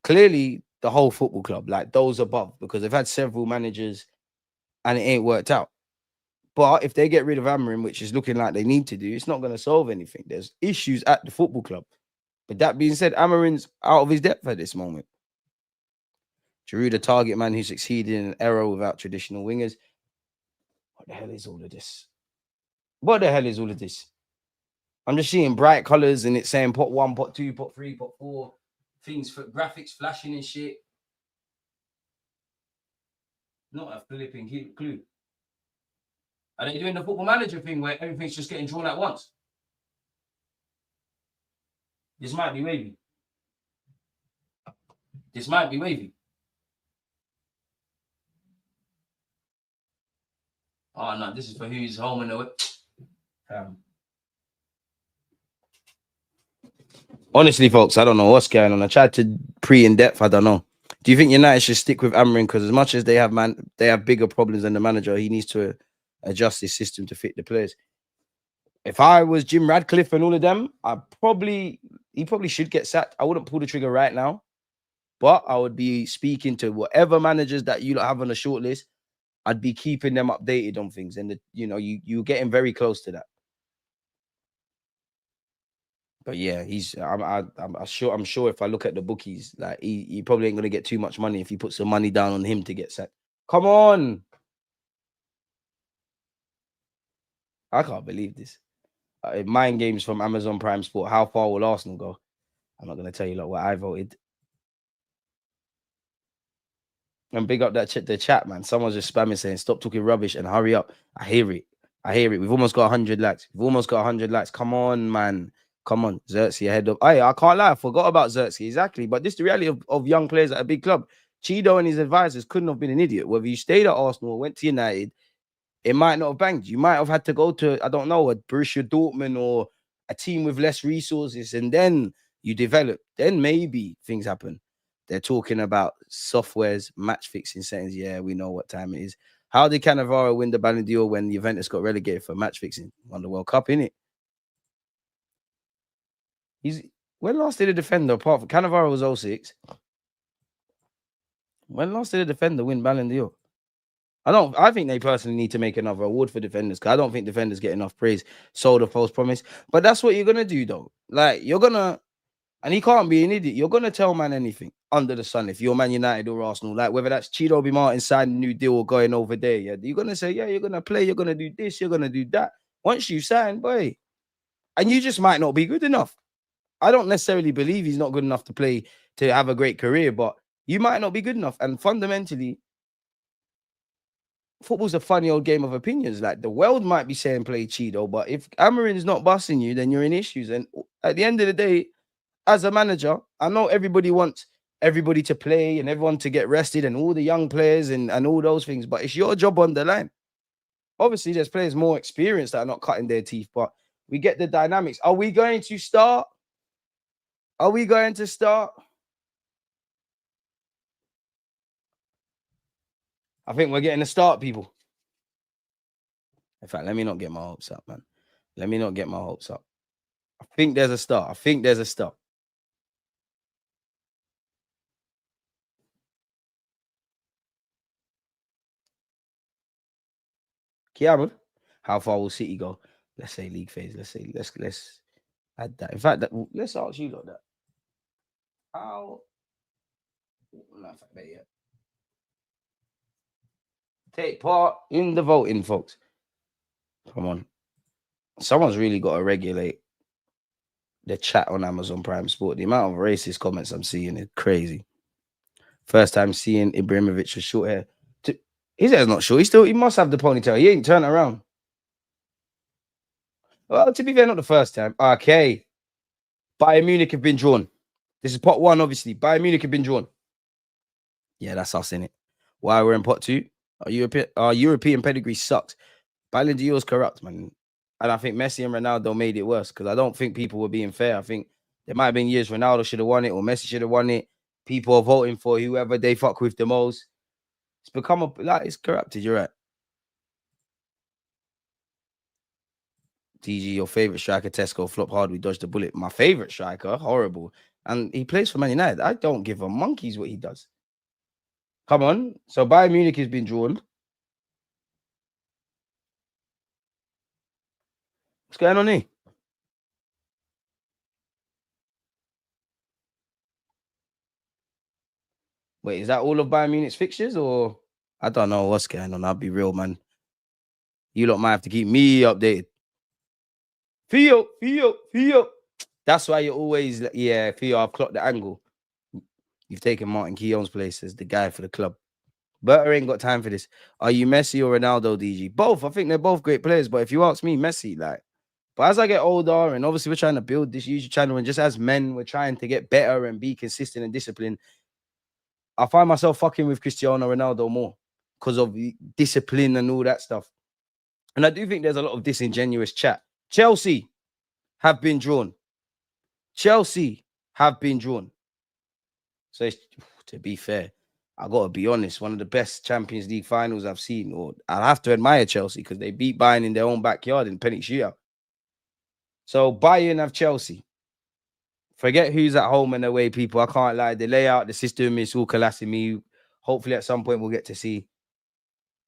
S1: Clearly, the whole football club, like those above, because they've had several managers and it ain't worked out. But if they get rid of Amorim, which is looking like they need to do, it's not going to solve anything. There's issues at the football club. But that being said, Amorim's out of his depth at this moment. Giroud, a target man who succeeded in an era without traditional wingers. What the hell is all of this? What the hell is all of this? I'm just seeing bright colors and it's saying pot 1, pot 2, pot 3, pot 4. Things for graphics flashing and shit. Not a flipping clue. Are they doing the football manager thing where everything's just getting drawn at once? This might be wavy. This might be wavy. Oh, no, this is for who's home and away. Honestly, folks, I don't know what's going on. I tried to in-depth. I don't know. Do you think United should stick with Amorim? Because as much as they have bigger problems than the manager, he needs to adjust his system to fit the players. If I was Jim Radcliffe and all of them, he probably should get sacked. I wouldn't pull the trigger right now, but I would be speaking to whatever managers that you have on the short list. I'd be keeping them updated on things, and you're getting very close to that. But yeah, I'm sure if I look at the bookies, like he probably ain't gonna get too much money if he puts some money down on him to get sacked. Come on. I can't believe this. Mind games from Amazon Prime Sport. How far will Arsenal go? I'm not going to tell you what I voted. And big up the chat, man. Someone's just spamming saying, stop talking rubbish and hurry up. I hear it. We've almost got 100 likes. Come on, man. Come on. Xerxes ahead of... Hey, I can't lie. I forgot about Xerxes. Exactly. But this is the reality of young players at a big club. Cheeto and his advisors couldn't have been an idiot. Whether you stayed at Arsenal or went to United, it might not have banged. You might have had to go to, I don't know, a Borussia Dortmund or a team with less resources, and then you develop. Then maybe things happen. They're talking about softwares, match fixing settings. Yeah, we know what time it is. How did Cannavaro win the Ballon d'Or when Juventus got relegated for match fixing? Won the World Cup, innit? When last did a defender, apart from Cannavaro was 06. When last did a defender win Ballon d'Or? I think they personally need to make another award for defenders, because I don't think defenders get enough praise. Sold a false promise. But that's what you're gonna do, though. Like, you're gonna, and he can't be an idiot. You're gonna tell man anything. under the sun. If you're Man United or Arsenal, like whether that's Chido B. Martin signing a new deal or going over there, yeah, you're gonna say, yeah, you're gonna play, you're gonna do this, you're gonna do that. Once you sign, boy, and you just might not be good enough. I don't necessarily believe he's not good enough to play to have a great career, but you might not be good enough. And fundamentally, football's a funny old game of opinions. Like the world might be saying play Cheeto, but if Amarin's not busting you, then you're in issues. And at the end of the day, as a manager, I know everybody wants everybody to play and everyone to get rested and all the young players and all those things, but it's your job on the line. Obviously, there's players more experienced that are not cutting their teeth, but we get the dynamics. Are we going to start? Are we going to start? I think we're getting a start, people. In fact, let me not get my hopes up, man. Let me not get my hopes up. I think there's a start. I think there's a start. Kiaman, how far will City go? Let's say league phase. Let's add that. In fact, let's ask you like that. How? No, in fact, yeah. Take part in the voting, folks. Come on. Someone's really got to regulate the chat on Amazon Prime Sport. The amount of racist comments I'm seeing is crazy. First time seeing Ibrahimovic with short hair. His hair's not short. He must have the ponytail. He ain't turned around. Well, to be fair, not the first time. Okay. Bayern Munich have been drawn. This is pot one, obviously. Bayern Munich have been drawn. Yeah, that's us, innit? Why we're in pot two? Our European pedigree sucks. Ballon d'Or's corrupt, man. And I think Messi and Ronaldo made it worse because I don't think people were being fair. I think there might have been years Ronaldo should have won it or Messi should have won it. People are voting for whoever they fuck with the most. It's become it's corrupted. You're right. DG, your favorite striker, Tesco, flop hard. We dodged the bullet. My favorite striker, horrible. And he plays for Man United. I don't give a monkey's what he does. Come on. So Bayern Munich has been drawn. What's going on here? Wait, is that all of Bayern Munich's fixtures or I don't know what's going on? I'll be real, man. You lot might have to keep me updated. Theo. That's why you're always, yeah, Theo, I've clocked the angle. You've taken Martin Keown's place as the guy for the club. Berta ain't got time for this. Are you Messi or Ronaldo, DG? Both. I think they're both great players. But if you ask me, Messi, like. But as I get older, and obviously we're trying to build this YouTube channel, and just as men, we're trying to get better and be consistent and disciplined. I find myself fucking with Cristiano Ronaldo more because of discipline and all that stuff. And I do think there's a lot of disingenuous chat. Chelsea have been drawn. Chelsea have been drawn. So to be fair, I got to be honest, one of the best Champions League finals I've seen, or I'll have to admire Chelsea because they beat Bayern in their own backyard in penalty shootout. So Bayern have Chelsea. Forget who's at home and away, people. I can't lie. The layout, the system is all collapsing me. Hopefully at some point we'll get to see.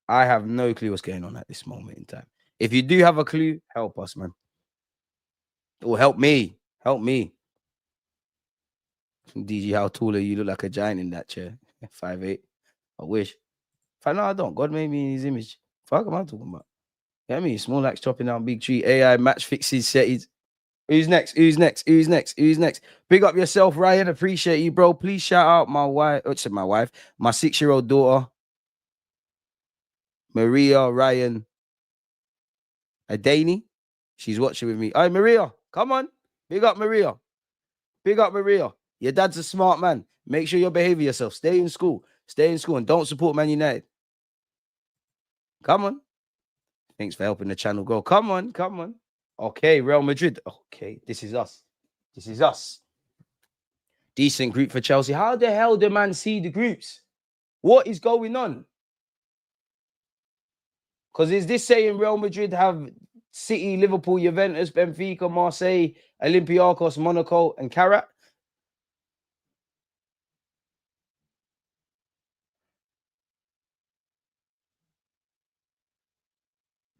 S1: I have no clue what's going on at this moment in time. If you do have a clue, help us, man. Or help me. Help me. DG, how tall are you? You look like a giant in that chair. 5'8". I wish. No, I don't. God made me in his image. Fuck am I talking about? You know what I mean? Small axe chopping down big tree. AI match fixes settings. Who's next? Big up yourself, Ryan. Appreciate you, bro. Please shout out my wife. My 6-year-old daughter, Maria Ryan Adani. She's watching with me. Hey, Maria, come on. Big up, Maria. Your dad's a smart man. Make sure you're behaving yourself. Stay in school, and don't support Man United. Come on. Thanks for helping the channel grow. Come on. Okay, Real Madrid. Okay, this is us. Decent group for Chelsea. How the hell do man see the groups? What is going on? Because is this saying Real Madrid have City, Liverpool, Juventus, Benfica, Marseille, Olympiacos, Monaco, and Karat?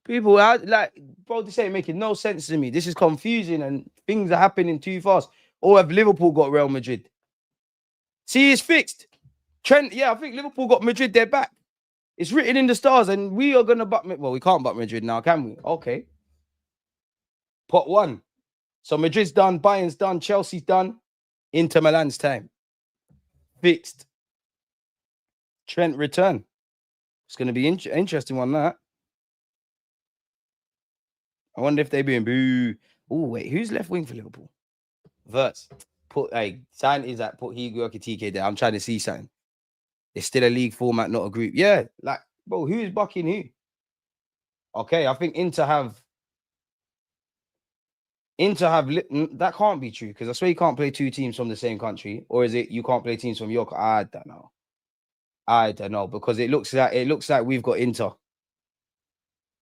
S1: People are like, bro, this ain't making no sense to me. This is confusing and things are happening too fast. Or have Liverpool got Real Madrid? See, it's fixed. Trent, yeah, I think Liverpool got Madrid their back. It's written in the stars, and we are gonna butt. Well, we can't butt Madrid now, can we? Okay. Pot one. So Madrid's done, Bayern's done, Chelsea's done. Inter Milan's time. Fixed. Trent return. It's gonna be interesting one that. I wonder if they're being boo. Oh wait, who's left wing for Liverpool? Verts. Put sign is that put Higo TK there. I'm trying to see something. It's still a league format, not a group. Yeah, like, bro, who's bucking who? Okay, I think Inter have that can't be true because I swear you can't play two teams from the same country, or is it you can't play teams from your? I don't know. I don't know because it looks like we've got Inter,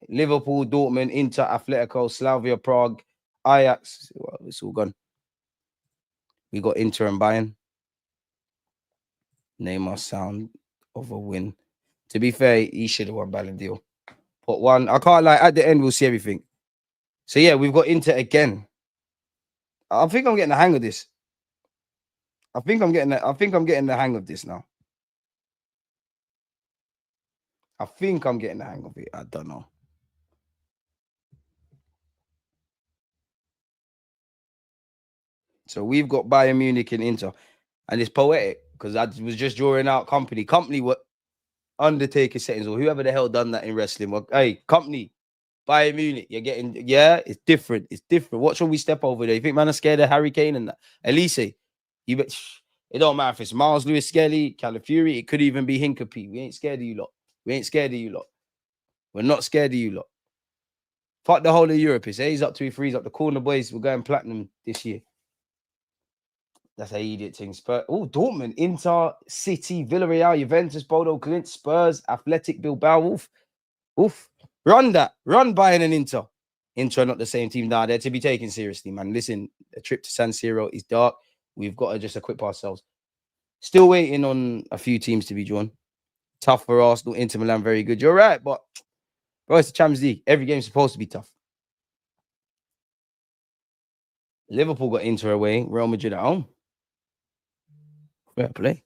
S1: Liverpool, Dortmund, Inter, Atletico, Slavia Prague, Ajax. Well, it's all gone. We got Inter and Bayern. Name our sound of a win. To be fair, he should have won Ballon d'Or. Put one. I can't lie. At the end, we'll see everything. So yeah, we've got Inter again. I think I'm getting the hang of this. I think I'm getting the hang of this now. I think I'm getting the hang of it. I don't know. So we've got Bayern Munich and Inter, and it's poetic because I was just drawing out company. Company what Undertaker settings or whoever the hell done that in wrestling. Well, hey, company, Bayern Munich, you're getting it's different. It's different. Watch when we step over there. You think man are scared of Harry Kane and that? Elise, you bet. It don't matter if it's Miles Lewis Skelly, Calafiori. It could even be Hincapie. We ain't scared of you lot. We ain't scared of you lot. We're not scared of you lot. Fuck the whole of Europe. It's A's up 2-3s up. The corner boys, we're going platinum this year. That's an idiot thing. Spurs. Oh, Dortmund, Inter, City, Villarreal, Juventus, Bodo, Clint, Spurs, Athletic Bilbao. Oof. Run that. Run Bayern and Inter. Inter are not the same team now. They're to be taken seriously, man. Listen, a trip to San Siro is dark. We've got to just equip ourselves. Still waiting on a few teams to be drawn. Tough for Arsenal. Inter Milan, very good. You're right, but bro, it's the Champions League. Every game's supposed to be tough. Liverpool got Inter away. Real Madrid at home. Fair play.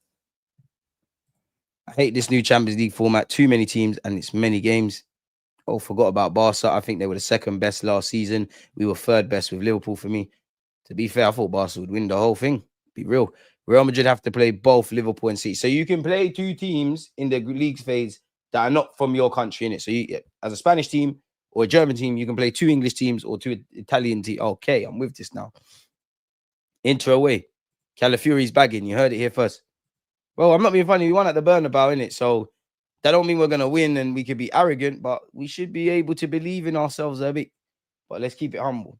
S1: I hate this new Champions League format. Too many teams and it's many games. Oh, forgot about Barca. I think they were the second best last season. We were third best with Liverpool for me. To be fair, I thought Barca would win the whole thing. Be real. Real Madrid have to play both Liverpool and City. So you can play two teams in the league phase that are not from your country in it. So you, as a Spanish team or a German team, you can play two English teams or two Italian teams. Okay, I'm with this now. Inter away. Calafiori's bagging. You heard it here first. Well, I'm not being funny. We won at the Bernabeu, innit? So that don't mean we're going to win and we could be arrogant, but we should be able to believe in ourselves a bit. But let's keep it humble.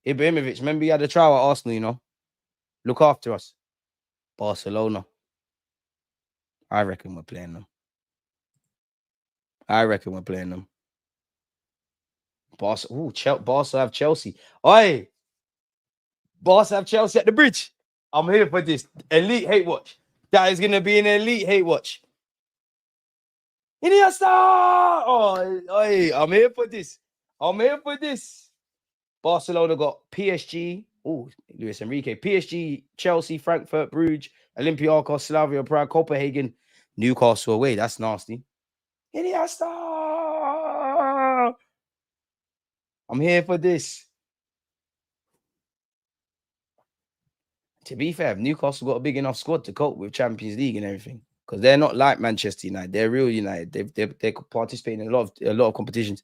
S1: Ibrahimovic, remember he had a trial at Arsenal, you know? Look after us. Barcelona. I reckon we're playing them. Barca have Chelsea. Oi! Barca have Chelsea at the bridge. I'm here for this. Elite hate watch. That is going to be an elite hate watch. Iniesta! Oh, I'm here for this. Barcelona got PSG. Oh, Luis Enrique. PSG, Chelsea, Frankfurt, Bruges, Olympiacos, Slavia Prague, Copenhagen, Newcastle away. That's nasty. Iniesta! I'm here for this. To be fair, Newcastle got a big enough squad to cope with Champions League and everything. Because they're not like Manchester United. They're real United. They're participating in a lot of competitions.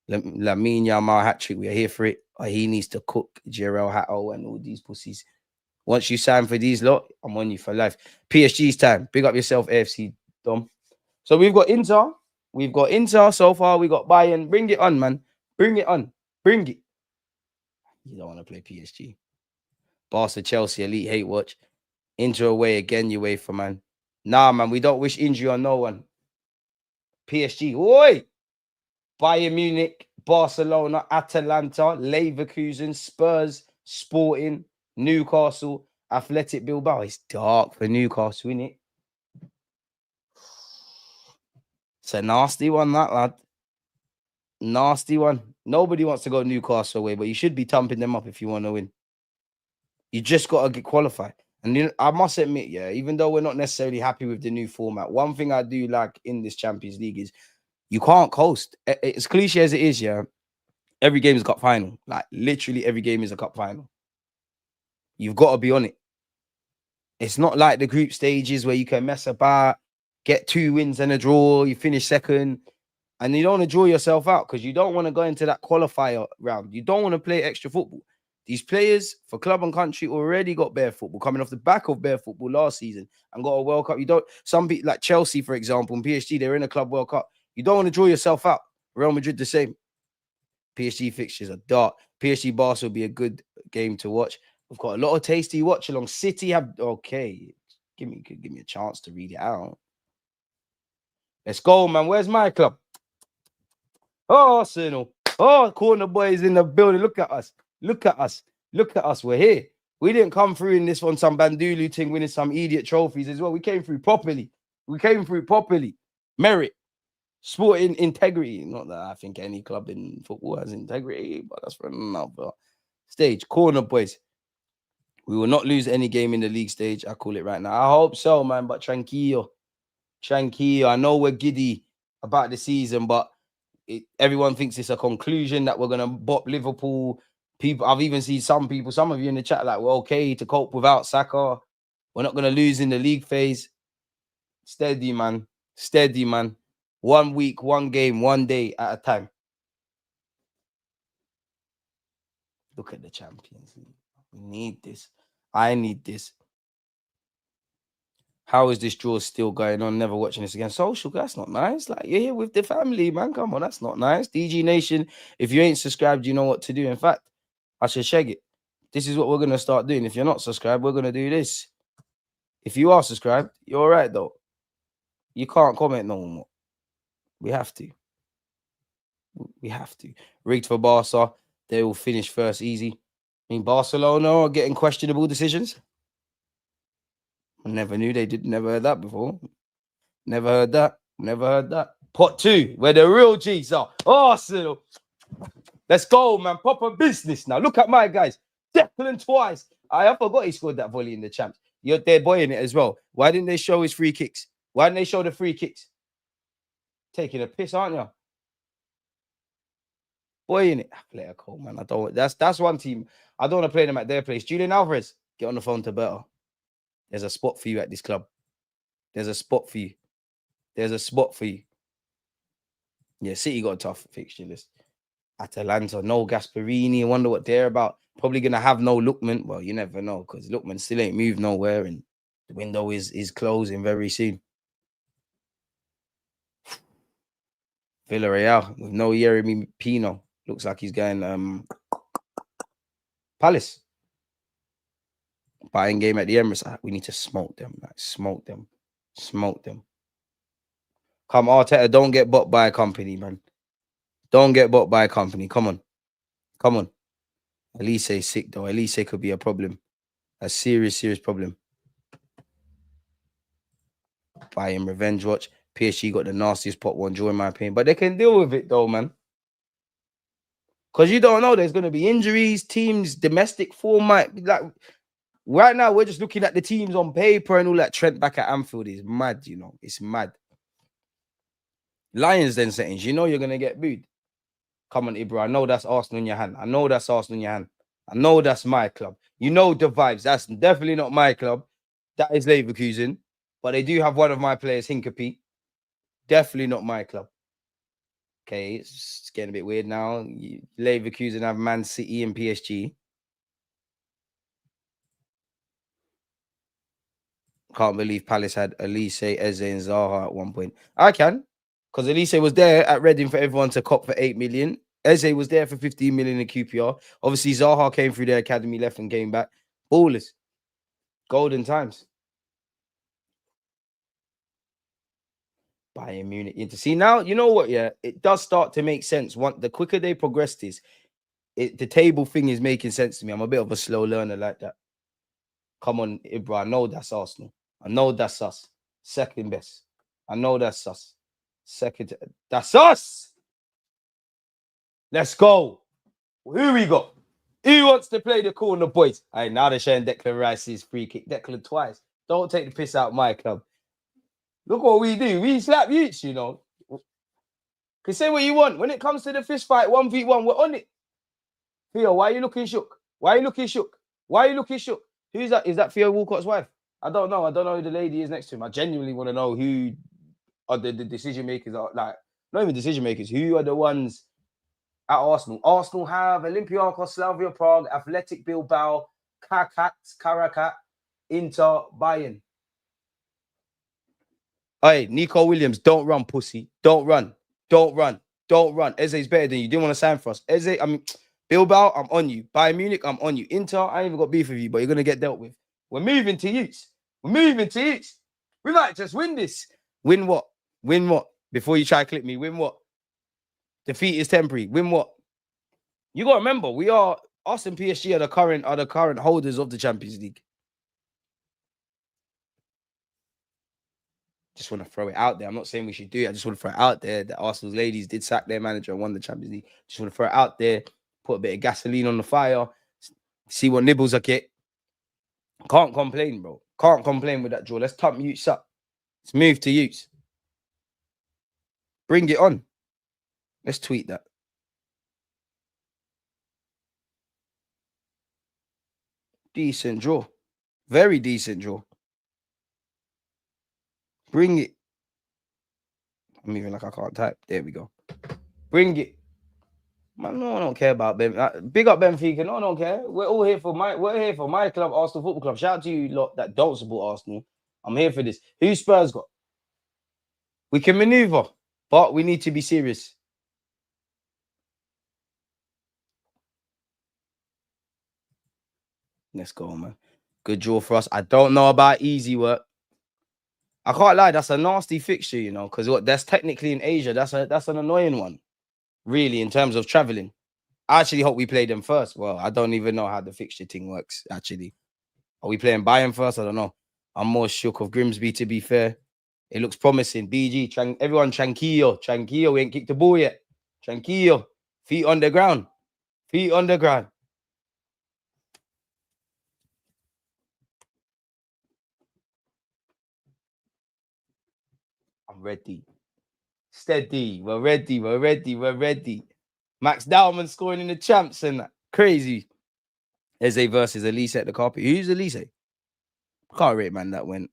S1: Lamine Yamal hat-trick. We are here for it. He needs to cook Jarrell Hatto and all these pussies. Once you sign for these lot, I'm on you for life. PSG's time. Big up yourself, AFC Dom. So we've got Inter. So far. We got Bayern. Bring it on, man. Bring it on. Bring it. You don't want to play PSG. Barca, Chelsea, elite hate watch. Inter away again, you wait for, man. Nah, man, we don't wish injury on no one. PSG, oi! Bayern Munich, Barcelona, Atalanta, Leverkusen, Spurs, Sporting, Newcastle, Athletic Bilbao. It's dark for Newcastle, isn't it? It's a nasty one, that lad. Nasty one. Nobody wants to go Newcastle away, but you should be thumping them up if you want to win. You just got to get qualified. And I must admit, yeah, even though we're not necessarily happy with the new format, one thing I do like in this Champions League is you can't coast. As cliche as it is, yeah, every game is a cup final. Like literally every game is a cup final. You've got to be on it. It's not like the group stages where you can mess about, get 2 wins and a draw, you finish second, and you don't want to draw yourself out because you don't want to go into that qualifier round. You don't want to play extra football. These players for club and country already got bare football coming off the back of bare football last season and got a World Cup. You don't, some people like Chelsea, for example, and PSG, they're in a Club World Cup. You don't want to draw yourself out. Real Madrid, the same. PSG fixtures are dark. PSG Barca will be a good game to watch. We've got a lot of tasty watch along. City have okay. Give me a chance to read it out. Let's go, man. Where's my club? Oh, Arsenal. Oh, corner boys in the building. Look at us. Look at us. Look at us. We're here. We didn't come through in this one, some Bandulu thing, winning some idiot trophies as well. We came through properly. We came through properly. Merit. Sporting integrity. Not that I think any club in football has integrity, but that's for another stage. Corner boys. We will not lose any game in the league stage. I call it right now. I hope so, man. But tranquillo. Tranquillo. I know we're giddy about the season, but everyone thinks it's a conclusion that we're going to bop Liverpool. People, I've even seen some people, some of you in the chat, like, we're okay to cope without Saka. We're not going to lose in the league phase. Steady, man. Steady, man. 1 week, 1 game, 1 day at a time. Look at the Champions League. We need this. I need this. How is this draw still going on? Never watching this again. Social, that's not nice. Like, you're here with the family, man. Come on, that's not nice. DG Nation, if you ain't subscribed, you know what to do. In fact, I should shag it. This is what we're going to start doing. If you're not subscribed, we're going to do this. If you are subscribed, you're all right, though. You can't comment no more. We have to. We have to. Rigged for Barca. They will finish first easy. I mean, Barcelona are getting questionable decisions. I never knew they did. Never heard that before. Never heard that. Never heard that. Pot 2, where the real G's are. Arsenal. Let's go, man. Proper business now. Look at my guys. Declan twice. I forgot he scored that volley in the champs. They're boying it as well. Why didn't they show his free kicks? Why didn't they show the free kicks? Taking a piss, aren't you? Boying it. Player Cole, man. I don't. That's one team. I don't want to play them at their place. Julian Alvarez, get on the phone to Better. There's a spot for you at this club. There's a spot for you. There's a spot for you. Yeah, City got a tough fixture list. Atalanta, no Gasperini. I wonder what they're about. Probably going to have no Lookman. Well, you never know because Lookman still ain't moved nowhere and the window is closing very soon. Villarreal with no Yeremy Pino. Looks like he's going Palace. Buying game at the Emirates. We need to smoke them. Like, smoke them. Smoke them. Come, Arteta, don't get bought by a company, man. Don't get bought by a company. Come on. Come on. Elise sick, though. Elise could be a problem. A serious, serious problem. Buy him revenge watch. PSG got the nastiest pot 1 draw, in my opinion. But they can deal with it, though, man. Because you don't know. There's going to be injuries, teams, domestic form might be like... Right now, we're just looking at the teams on paper and all that. Trent back at Anfield is mad, you know. It's mad. Lions then settings. You know you're going to get booed. Come on, Ibra. I know that's Arsenal in your hand. I know that's Arsenal in your hand. I know that's my club. You know the vibes. That's definitely not my club. That is Leverkusen. But they do have one of my players, Hincapie. Definitely not my club. Okay, it's getting a bit weird now. Leverkusen have Man City and PSG. Can't believe Palace had Elise, Eze, and Zaha at one point. I can, because Elise was there at Reading for everyone to cop for 8 million. Eze was there for 15 million in QPR. Obviously, Zaha came through their academy, left and came back. Ballers. Golden times. Bayern Munich into. See, now, you know what, yeah? It does start to make sense. The quicker they progress this, the table thing is making sense to me. I'm a bit of a slow learner like that. Come on, Ibra. I know that's Arsenal. I know that's us. Second best. I know that's us. Second. That's us. Let's go. Who we got? Who wants to play the corner, boys? Hey, now they're showing Declan Rice's free kick. Declan twice. Don't take the piss out of my club. Look what we do. We slap youths, you know. Can say what you want. When it comes to the fist fight, 1v1, we're on it. Theo, why are you looking shook? Why are you looking shook? Why are you looking shook? Who's that? Is that Theo Walcott's wife? I don't know. I don't know who the lady is next to him. I genuinely want to know who are the decision makers. Are like, not even decision makers. Who are the ones at Arsenal? Arsenal have Olympiacos, Slavia Prague, Athletic Bilbao, Karakat, Inter, Bayern. Hey, Nico Williams, don't run, pussy. Don't run. Don't run. Don't run. Eze's better than you. Didn't want to sign for us. Eze, I mean, Bilbao, I'm on you. Bayern Munich, I'm on you. Inter, I ain't even got beef with you, but you're going to get dealt with. We're moving to youths. We're moving to youths. We might just win this. Win what? Win what? Before you try to clip me, win what? Defeat is temporary. Win what? You got to remember, us and PSG are the current holders of the Champions League. Just want to throw it out there. I'm not saying we should do it. I just want to throw it out there that Arsenal's ladies did sack their manager and won the Champions League. Just want to throw it out there, put a bit of gasoline on the fire, see what nibbles I get. Can't complain, bro. Can't complain with that draw. Let's top Utes up. Let's move to Utes. Bring it on. Let's tweet that. Decent draw. Very decent draw. Bring it. I'm even like I can't type. There we go. Bring it. Man, no, I don't care about Ben. Big up Benfica. No, I don't care. We're here for my club, Arsenal Football Club. Shout out to you lot that don't support Arsenal. I'm here for this. Who Spurs got? We can maneuver, but we need to be serious. Let's go, man. Good draw for us. I don't know about easy work. I can't lie. That's a nasty fixture, you know, because that's technically in Asia. That's an annoying one, really, in terms of traveling. I actually hope we play them first. Well, I don't even know how the fixture thing works, actually. Are we playing Bayern first? I don't know. I'm more shook of Grimsby, to be fair. It looks promising. BG, everyone tranquillo. Tranquillo. We ain't kicked the ball yet. Tranquillo. Feet on the ground. Feet on the ground. I'm ready. Steady. We're ready. We're ready. We're ready. Max Dowman scoring in the champs and that. Crazy. Eze versus Elise at the carpet. Who's Elise? Can't rate man that went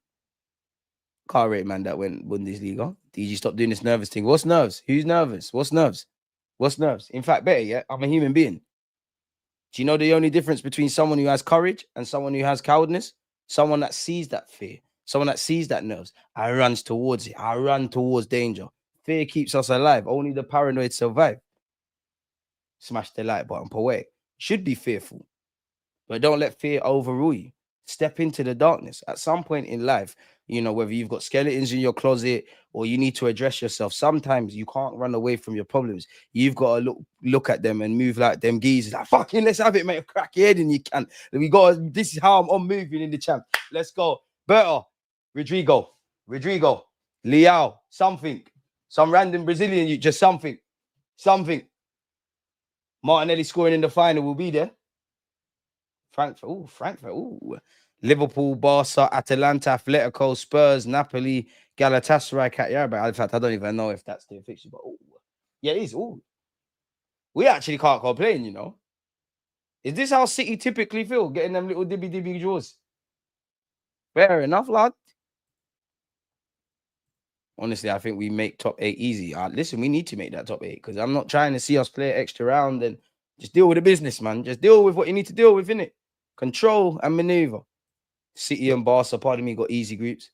S1: Bundesliga. DG, stop doing this nervous thing. What's nerves? Who's nervous? What's nerves? What's nerves? In fact, better yet, I'm a human being. Do you know the only difference between someone who has courage and someone who has cowardness? Someone that sees that fear, someone that sees that nerves, and runs towards it. I run towards danger. Fear keeps us alive. Only the paranoid survive. Smash the like button. Poetic. Should be fearful, but don't let fear overrule you. Step into the darkness. At some point in life, you know, whether you've got skeletons in your closet or you need to address yourself, sometimes you can't run away from your problems. You've got to look at them and move like them geezers. Like, fucking, let's have it, mate. Crack your head and you can. This is how I'm moving in the champ. Let's go. Berta, Rodrigo, Leao, something. Some random Brazilian, just something. Martinelli scoring in the final will be there. Frankfurt. Liverpool, Barca, Atalanta, Atletico, Spurs, Napoli, Galatasaray, Cagliari. In fact, I don't even know if that's the fixture, but yeah, it is. We actually can't complain, you know. Is this how City typically feel, getting them little dibby draws? Fair enough, lad. Honestly, I think we make top 8 easy. Listen, we need to make that top 8 because I'm not trying to see us play an extra round and just deal with the business, man. Just deal with what you need to deal with, innit? Control and maneuver. City and Barca, pardon me, got easy groups.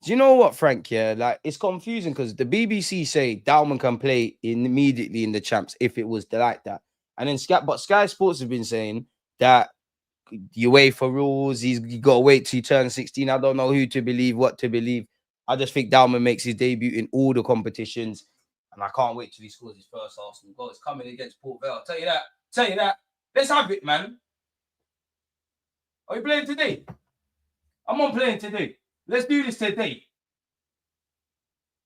S1: Do you know what, Frank? Yeah, like it's confusing because the BBC say Dalman can play immediately in the champs if it was like that. And then Sky Sports have been saying that you wait for rules. You got to wait till you turn 16. I don't know who to believe, what to believe. I just think Dalman makes his debut in all the competitions. And I can't wait till he scores his first Arsenal goal. It's coming against Port Vale. Tell you that. Let's have it, man. Are you playing today? I'm on playing today. Let's do this today.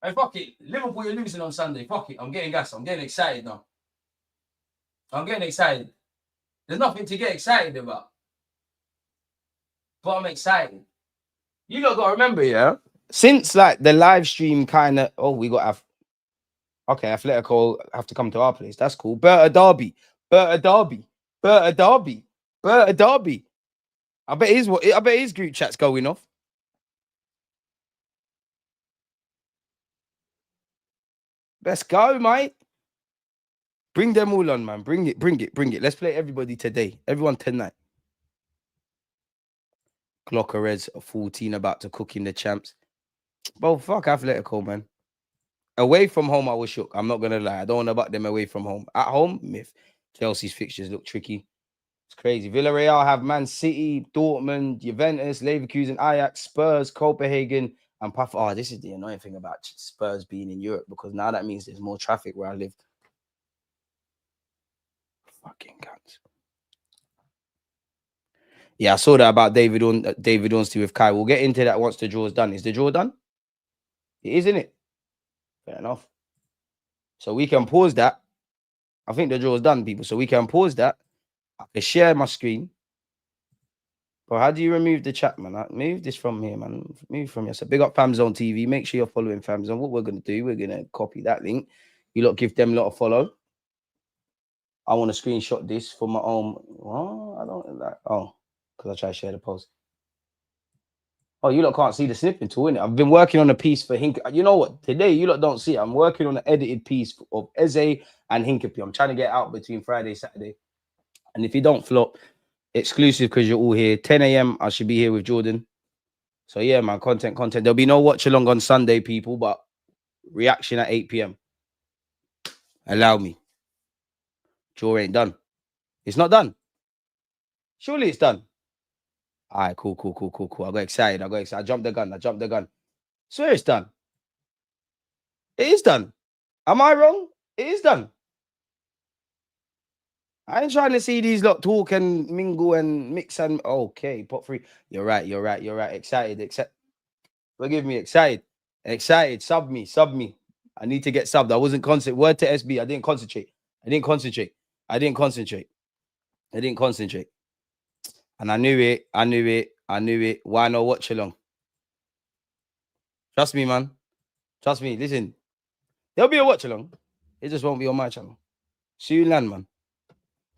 S1: Hey, fuck it. Liverpool, you're losing on Sunday. Fuck it. I'm getting gas. I'm getting excited now. I'm getting excited. There's nothing to get excited about. But I'm excited. You lot got to remember, yeah? Since like the live stream kind of, we got okay, Atletico have to come to our place. That's cool. Berta Derby. Berta Derby. Berta Derby. Berta Derby. I bet his group chat's going off. Let's go, mate. Bring them all on, man. Bring it. Let's play everybody today. Everyone tonight. Glockereds 14 about to cook in the champs. Bro, fuck Atletico, man. Away from home, I was shook. I'm not gonna lie. I don't know about them away from home. At home, myth. Chelsea's fixtures look tricky. It's crazy. Villarreal have Man City, Dortmund, Juventus, Leverkusen, Ajax, Spurs, Copenhagen, and Puff. Oh, this is the annoying thing about Spurs being in Europe, because now that means there's more traffic where I live. Fucking guns. Yeah, I saw that about David Ornstein with Kai. We'll get into that once the draw's done. Is the draw done? It is, isn't it? Fair enough. So we can pause that. I think the draw's done, people. So we can pause that. I can share my screen. But how do you remove the chat, man? Move this from here, man. Move from here. So big up Famzone TV. Make sure you're following Famzone. What we're going to do, we're going to copy that link. You lot give them a lot of follow. I want to screenshot this for my own. Oh, I don't like. Oh, because I try to share the post. Oh, you lot can't see the snipping tool, innit? I've been working on a piece for Hink. You know what? Today, you lot don't see it. I'm working on an edited piece of Eze and Hinkapy. I'm trying to get out between Friday and Saturday. And if you don't flop, exclusive because you're all here. 10 a.m. I should be here with Jordan. So yeah, man, content. There'll be no watch along on Sunday, people, but reaction at 8 p.m. Allow me. Draw ain't done. It's not done. Surely it's done. All right, cool. I got excited. I jumped the gun. Swear it's done. It is done. Am I wrong? It is done. I ain't trying to see these lot talk and mingle and mix and okay, pot free. You're right. Excited. Forgive me, excited. Sub me. I need to get subbed. I wasn't concentrating. Word to SB. I didn't concentrate. And I knew it. Why not watch along? Trust me, man. Trust me. Listen, there'll be a watch along. It just won't be on my channel. See you land, man.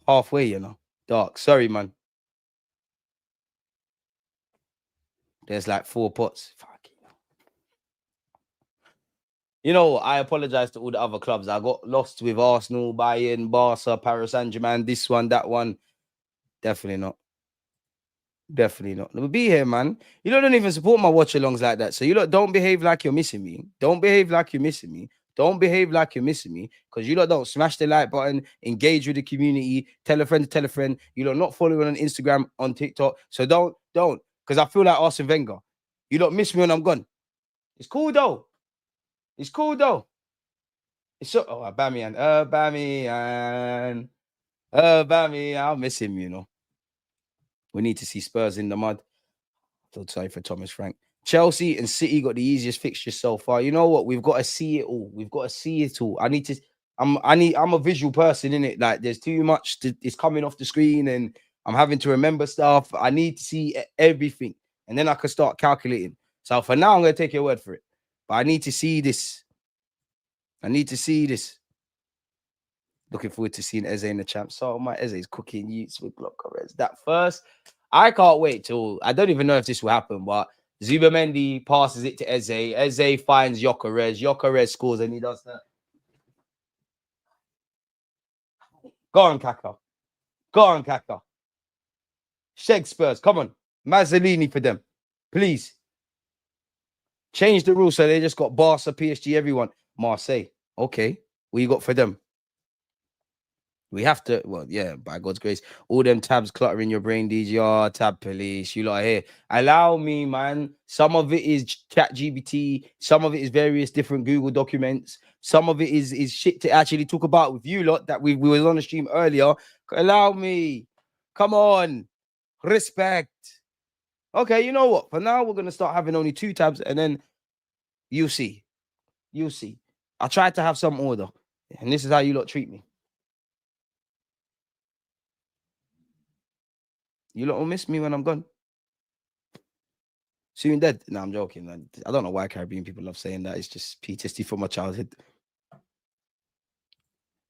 S1: Halfway, you know. Dark. Sorry, man. There's like 4 pots. Fuck it. You know, I apologize to all the other clubs. I got lost with Arsenal, Bayern, Barca, Paris Saint-Germain, this one, that one. Definitely not. We'll be here, man. You lot don't even support my watch-alongs like that. So you lot don't behave like you're missing me. Don't behave like you're missing me. Because you lot don't smash the like button, engage with the community, tell a friend to tell a friend. You lot not following on Instagram, on TikTok. So don't. Because I feel like Arsene Wenger. You lot miss me when I'm gone. It's cool, though. It's so... Oh, Aubameyang. I'll miss him, you know. We need to see Spurs in the mud. I feel sorry for Thomas Frank. Chelsea and City got the easiest fixtures so far. You know what? We've got to see it all. I'm a visual person, innit? Like there's too much it's coming off the screen and I'm having to remember stuff. I need to see everything. And then I can start calculating. So for now, I'm going to take your word for it. But I need to see this. Looking forward to seeing Eze in the champ. So my Eze is cooking Utes with Glockereds. That first, I can't wait till I don't even know if this will happen, but Zubamendi passes it to Eze. Eze finds Gyökeres. Gyökeres scores and he does that. Go on, Kaka. Sheg Spurs. Come on. Mazzolini for them. Please. Change the rules so they just got Barca, PSG, everyone. Marseille. Okay. What you got for them? We have to, well, yeah, by God's grace, all them tabs cluttering your brain, DGR, tab police, you lot are here. Allow me, man. Some of it is chat GBT. Some of it is various different Google documents. Some of it is shit to actually talk about with you lot that we was on the stream earlier. Allow me. Come on. Respect. Okay, you know what? For now, we're going to start having only 2 tabs and then you'll see. I tried to have some order and this is how you lot treat me. You lot will miss me when I'm gone. Soon dead. No, I'm joking. I don't know why Caribbean people love saying that. It's just PTSD from my childhood.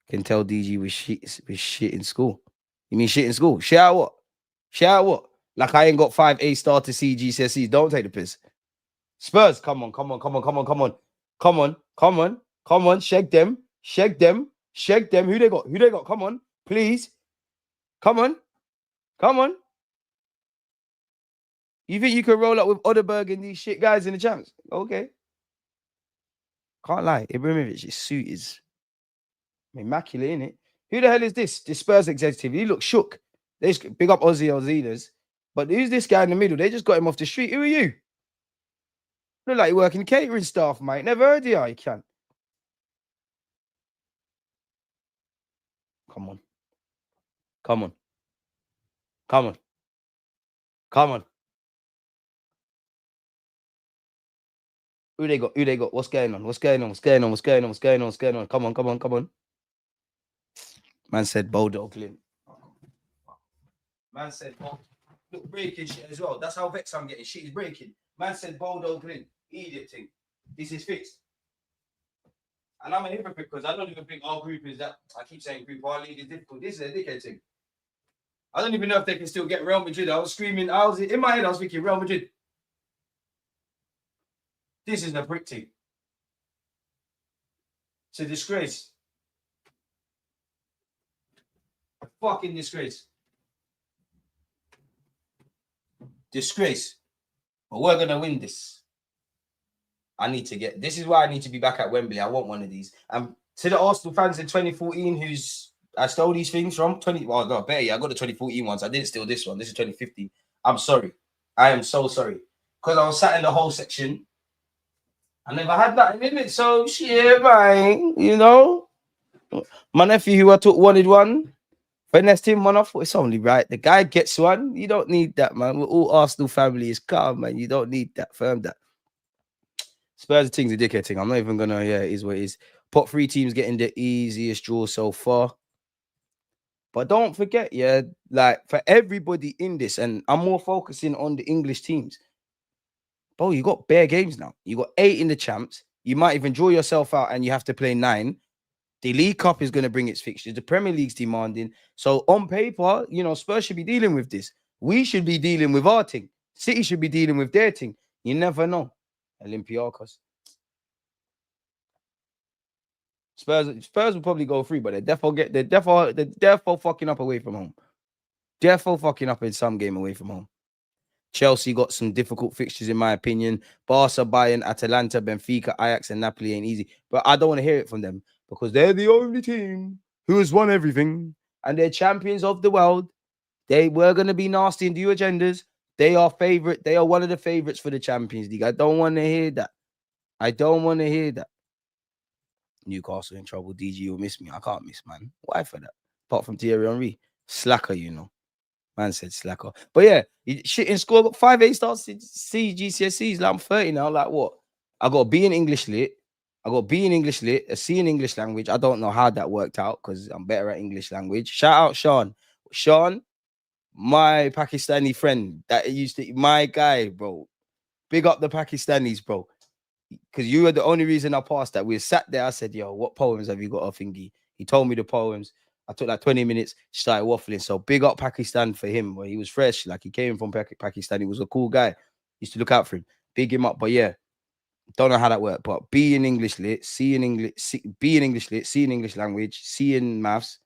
S1: Can tell DG was shit in school. You mean shit in school? Shit out what? Shit out what? Like I ain't got 5 A star to C GCSEs. Don't take the piss. Spurs, come on. Come on. Shake them. Who they got? Come on, please. Come on. You think you can roll up with Odeberg and these shit guys in the champs? Okay. Can't lie. Ibrahimovic's suit is immaculate, innit? Who the hell is this? The Spurs executive. He looks shook. They just big up Ozzy Ozinas. But who's this guy in the middle? They just got him off the street. Who are you? Look like you're working catering staff, mate. Never heard of you. You can. Come on. Who they got? What's going on? Come on. Man said Bulldog Lynn. Man said, oh, look, breaking shit as well. That's how vexed I'm getting. Shit is breaking. Man said Bulldog Lynn. Idiot thing. This is fixed. And I'm a hypocrite because I don't even think our group is that. I keep saying group, our league is difficult. This is a dickhead thing. I don't even know if they can still get Real Madrid. I was screaming. In my head, I was thinking Real Madrid. This is a brick team. It's a disgrace. A fucking disgrace. Disgrace. But we're going to win this. This is why I need to be back at Wembley. I want one of these. To the Arsenal fans in 2014 I stole these things from, I got the 2014 ones. I didn't steal this one. This is 2015. I'm sorry. I am so sorry. Because I was sat in the whole section. I never had that in it. So, shit, man. You know? My nephew who I took wanted one. Finessed him one. I thought it's only right. The guy gets one. You don't need that, man. We're all Arsenal family. It's calm, man. You don't need that. Firm that. Spurs thing's a dickhead thing. I'm not even gonna. Yeah, it is what it is. Pot 3 teams getting the easiest draw so far. But don't forget, yeah, like for everybody in this, and I'm more focusing on the English teams. Bro, you got bare games now. You got 8 in the champs. You might even draw yourself out, and you have to play 9. The League Cup is going to bring its fixtures. The Premier League's demanding. So on paper, you know, Spurs should be dealing with this. We should be dealing with our thing. City should be dealing with their thing. You never know. Olympiacos. Spurs will probably go free, but they're defo fucking up away from home. Defo fucking up in some game away from home. Chelsea got some difficult fixtures, in my opinion. Barca, Bayern, Atalanta, Benfica, Ajax, and Napoli ain't easy. But I don't want to hear it from them because they're the only team who has won everything and they're champions of the world. They were going to be nasty and do agendas. They are favorite. They are one of the favorites for the Champions League. I don't want to hear that. Newcastle in trouble. DG will miss me. I can't miss, man. Why for that? Apart from Thierry Henry. Slacker, you know. Man said slacker. But yeah, shit in school. I got 5 A stars, C GCSEs. Like I'm 30 now. Like what? I got a B in English lit. A C in English language. I don't know how that worked out because I'm better at English language. Shout out Sean. Sean, my Pakistani friend that used to, my guy, bro. Big up the Pakistanis, bro. Because you were the only reason I passed that. We sat there. I said, yo, what poems have you got off thingy? He told me the poems. I took like 20 minutes, started waffling. So big up Pakistan for him. Where he was fresh. Like he came from Pakistan. He was a cool guy. Used to look out for him. Big him up. But yeah, don't know how that worked. But B in English lit, C in English, B in English lit, C in English language, C in maths.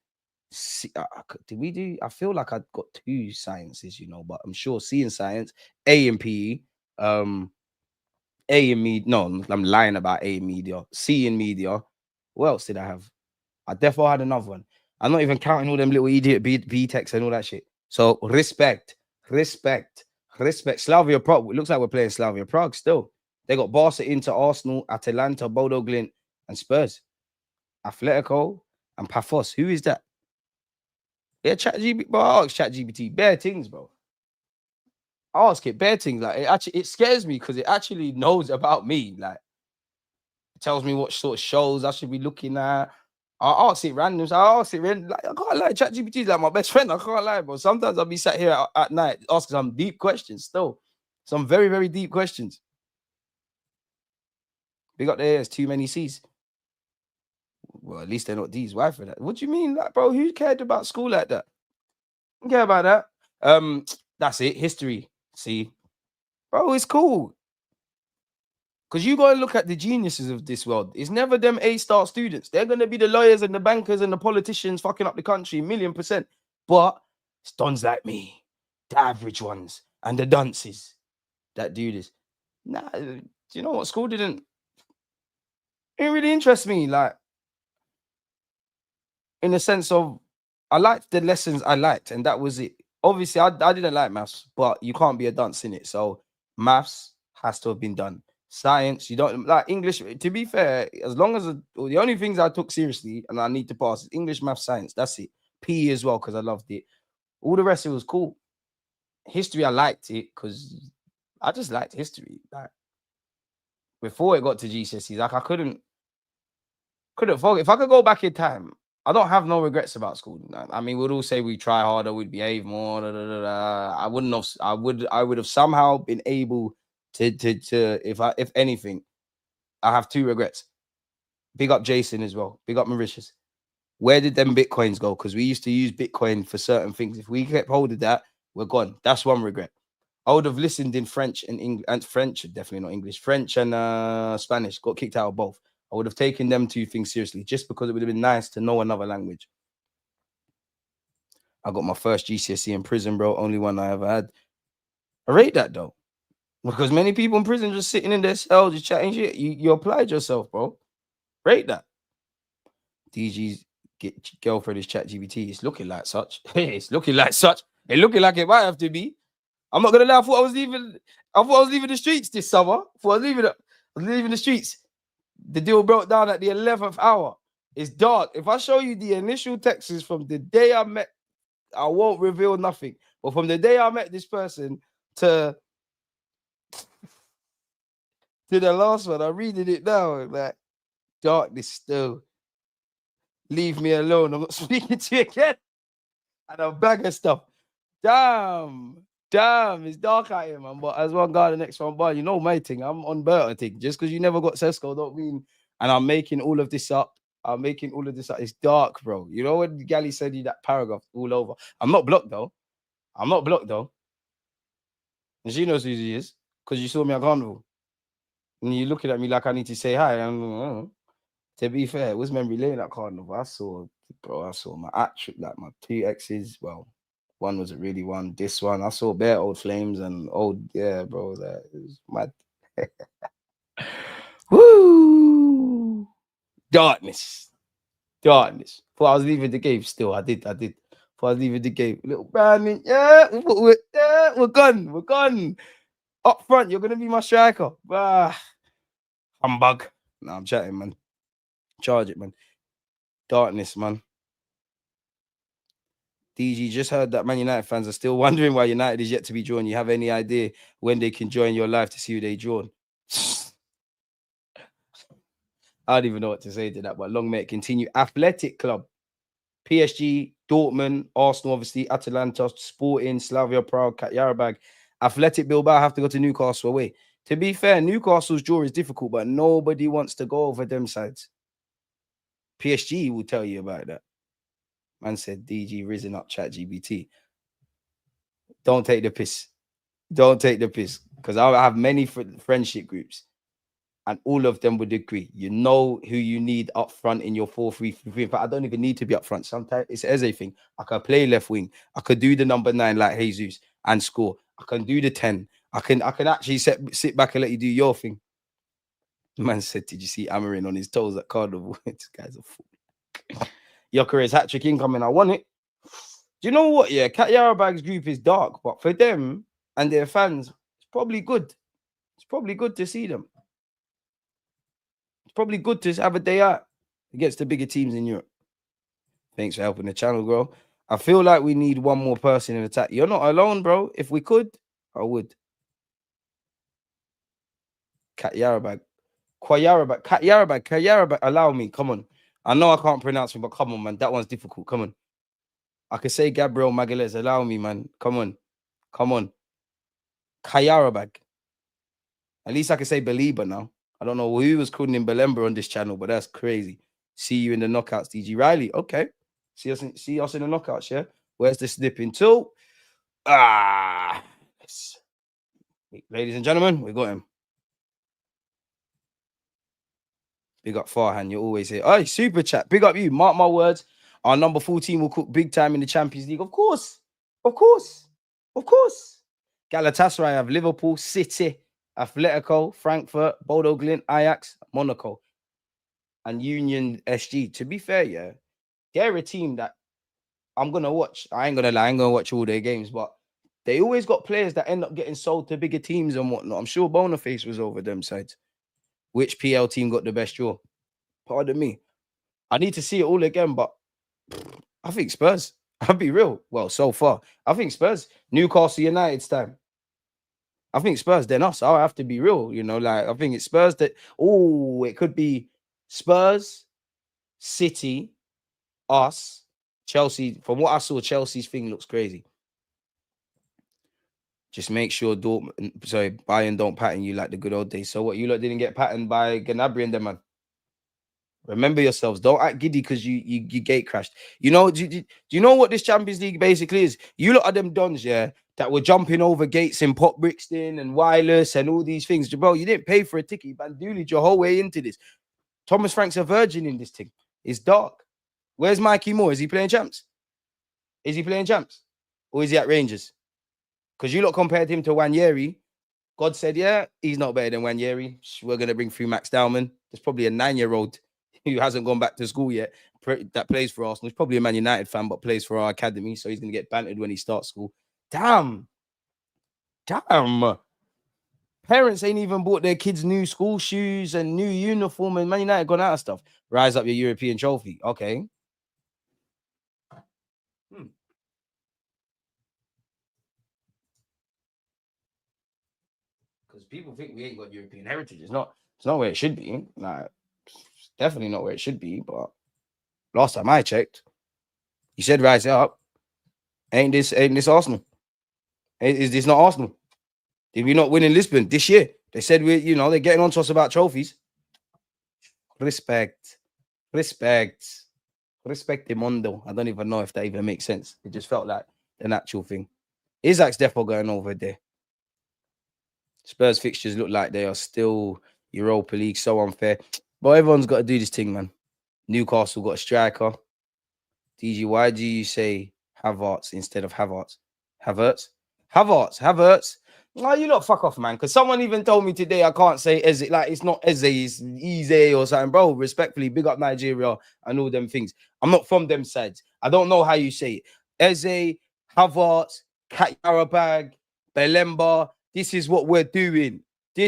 S1: Did we do? I feel like I got 2 sciences, you know, but I'm sure C in science, A in PE, A in media. No, I'm lying about A in media. C in media. What else did I have? I definitely had another one. I'm not even counting all them little idiot B-techs and all that shit. So respect. Slavia Prague. It looks like we're playing Slavia Prague still. They got Barca, Inter, Arsenal, Atalanta, Bodo Glint, and Spurs. Atletico and Paphos. Who is that? Yeah, ChatGPT. Bro, I ask ChatGPT bare things, bro. I ask it bare things. Like it scares me because it actually knows about me. Like it tells me what sort of shows I should be looking at. I ask it random. So I ask it random. Like, I can't lie. ChatGPT is like my best friend. I can't lie, bro. Sometimes I'll be sat here at night asking some deep questions still. Some very, very deep questions. Big up there, there's too many C's. Well, at least they're not D's. Why for that? What do you mean? Like, bro, who cared about school like that? Don't care about that. That's it. History. See, bro, it's cool. Because you got to look at the geniuses of this world. It's never them A-star students. They're going to be the lawyers and the bankers and the politicians fucking up the country, 1,000,000%. But it's dons like me, the average ones, and the dunces that do this. Nah, do you know what? School didn't really interest me. Like, in the sense of, I liked the lessons I liked, and that was it. Obviously, I didn't like maths, but you can't be a dunce in it. So maths has to have been done. Science, you don't like English. To be fair, as long as the only things I took seriously and I need to pass is English, math, science. That's it. PE as well, because I loved it. All the rest, it was cool. History, I liked it because I just liked history. Like before it got to GCSEs, like I couldn't forget. If I could go back in time, I don't have no regrets about school. I mean, we'd all say we try harder, we'd behave more. Da, da, da, da. I wouldn't have. I would have somehow been able to if anything, I have two regrets. Big up Jason as well. Big up Mauritius. Where did them bitcoins go? Because we used to use Bitcoin for certain things. If we kept hold of that, we're gone. That's one regret. I would have listened in French and English, and French, definitely not English. French and Spanish. Got kicked out of both. I would have taken them two things seriously just because it would have been nice to know another language. I got my first GCSE in prison, bro. Only one I ever had. I rate that though, because many people in prison just sitting in their cell, just chatting shit. You applied yourself, bro. Rate that. DG's girlfriend is ChatGPT. It's looking like such. It's looking like such. It's looking like it might have to be. I'm not gonna lie. I thought I was leaving the streets this summer. I was leaving the streets. The deal broke down at the 11th hour. It's dark. If I show you the initial texts from the day I met, I won't reveal nothing. But from the day I met this person to the last one, I'm reading it now. Like, darkness still. Leave me alone. I'm not speaking to you again. And a bag of stuff. Damn, it's dark out here, man. But as one guy, the next one, but you know my thing. I'm on better thing. Just because you never got Cesco, don't mean. And I'm making all of this up. It's dark, bro. You know when Gally said you that paragraph all over. I'm not blocked though. And she knows who she is because you saw me at Carnival. And you're looking at me like I need to say hi. To be fair, it was memory lane at Carnival. I saw my actual, like my two exes. Well, one wasn't really one. This one, I saw bare old flames and bro. That is mad. Woo! Darkness. Thought I was leaving the game. Still, I did. Thought I was leaving the game. Little Brandon, we're gone. Up front, you're gonna be my striker. Humbug. No, I'm chatting, man. Charge it, man. Darkness, man. DG, just heard that Man United fans are still wondering why United is yet to be drawn. You have any idea when they can join your live to see who they drawn? I don't even know what to say to that, but long may it continue. Athletic Club, PSG, Dortmund, Arsenal, obviously, Atalanta, Sporting, Slavia Prague, Karabag. Athletic Bilbao have to go to Newcastle away. To be fair, Newcastle's draw is difficult, but nobody wants to go over them sides. PSG will tell you about that. Man said DG risen up ChatGPT. Don't take the piss. Because I have many friendship groups and all of them would agree. You know who you need up front in your 4-3-3. In fact, I don't even need to be up front. Sometimes it's Eze thing. I can play left wing. I could do the number 9 like Jesus and score. I can do the 10. I can actually sit back and let you do your thing. The man said, did you see Amarin on his toes at Carnival? This guy's a fool. Yokere's hat-trick incoming. I want it. Do you know what? Yeah, Kat Yarabag's group is dark, but for them and their fans, it's probably good. It's probably good to see them. It's probably good to have a day out against the bigger teams in Europe. Thanks for helping the channel, bro. I feel like we need one more person in attack. You're not alone, bro. If we could, I would. Kat Yarabag. Kat Yarabag, allow me. Come on. I know I can't pronounce it, but come on, man. That one's difficult. Come on. I can say Gabriel Magalhaes. Allow me, man. Come on. Come on. Kayarabag. At least I can say Belieber now. I don't know who was calling him Belember on this channel, but that's crazy. See you in the knockouts, DG Riley. Okay. See us in the knockouts, yeah? Where's the snipping tool? Yes. Ladies and gentlemen, we got him. Big up Farhan, you're always here. Oh, super chat. Big up you. Mark my words. Our number 14 will cook big time in the Champions League. Of course. Of course. Of course. Galatasaray have Liverpool, City, Atletico, Frankfurt, Bodo Glimt, Ajax, Monaco, and Union SG. To be fair, yeah, they're a team that I'm going to watch. I ain't going to lie. I ain't going to watch all their games, but they always got players that end up getting sold to bigger teams and whatnot. I'm sure Boniface was over them sides. Which PL team got the best draw? Pardon me. I need to see it all again, but I think Spurs. I'll be real. Well, so far, I think Spurs. Newcastle United's time. I think Spurs, then us. I'll have to be real. You know, like I think it's Spurs that. Oh, it could be Spurs, City, us, Chelsea. From what I saw, Chelsea's thing looks crazy. Just make sure Bayern don't pattern you like the good old days. So what, you lot didn't get patterned by Gnabry and them, man? Remember yourselves. Don't act giddy because you gate crashed. You know, do you know what this Champions League basically is? You lot are them dons, yeah, that were jumping over gates in Pop Brixton and Wireless and all these things. Bro, you didn't pay for a ticket. You bandolied your whole way into this. Thomas Frank's a virgin in this thing. It's dark. Where's Mikey Moore? Is he playing champs? Is he playing champs? Or is he at Rangers? Because you lot compared him to Wanyeri. God said, yeah, he's not better than Wanyeri. We're going to bring through Max Dowman. There's probably a 9-year-old who hasn't gone back to school yet that plays for Arsenal. He's probably a Man United fan, but plays for our academy. So he's going to get bantered when he starts school. Damn. Parents ain't even bought their kids new school shoes and new uniform, and Man United gone out of stuff. Rise up your European trophy. Okay. Because people think we ain't got European heritage. It's not where it should be. Like, it's definitely not where it should be. But last time I checked, you said rise up. Ain't this Arsenal? Is this not Arsenal? Did we not win in Lisbon this year? They said they're getting on to us about trophies. Respect the mundo. I don't even know if that even makes sense. It just felt like an actual thing. Isaac's definitely going over there. Spurs fixtures look like they are still Europa League, so unfair. But everyone's got to do this thing, man. Newcastle got a striker. DG, why do you say Havertz instead of Havertz? Havertz. No, you lot fuck off, man. Because someone even told me today I can't say Eze. Like, it's not Eze, it's Eze or something. Bro, respectfully, big up Nigeria and all them things. I'm not from them sides. I don't know how you say it. Eze, Havertz, Katarabag, Belemba. This is what we're doing. I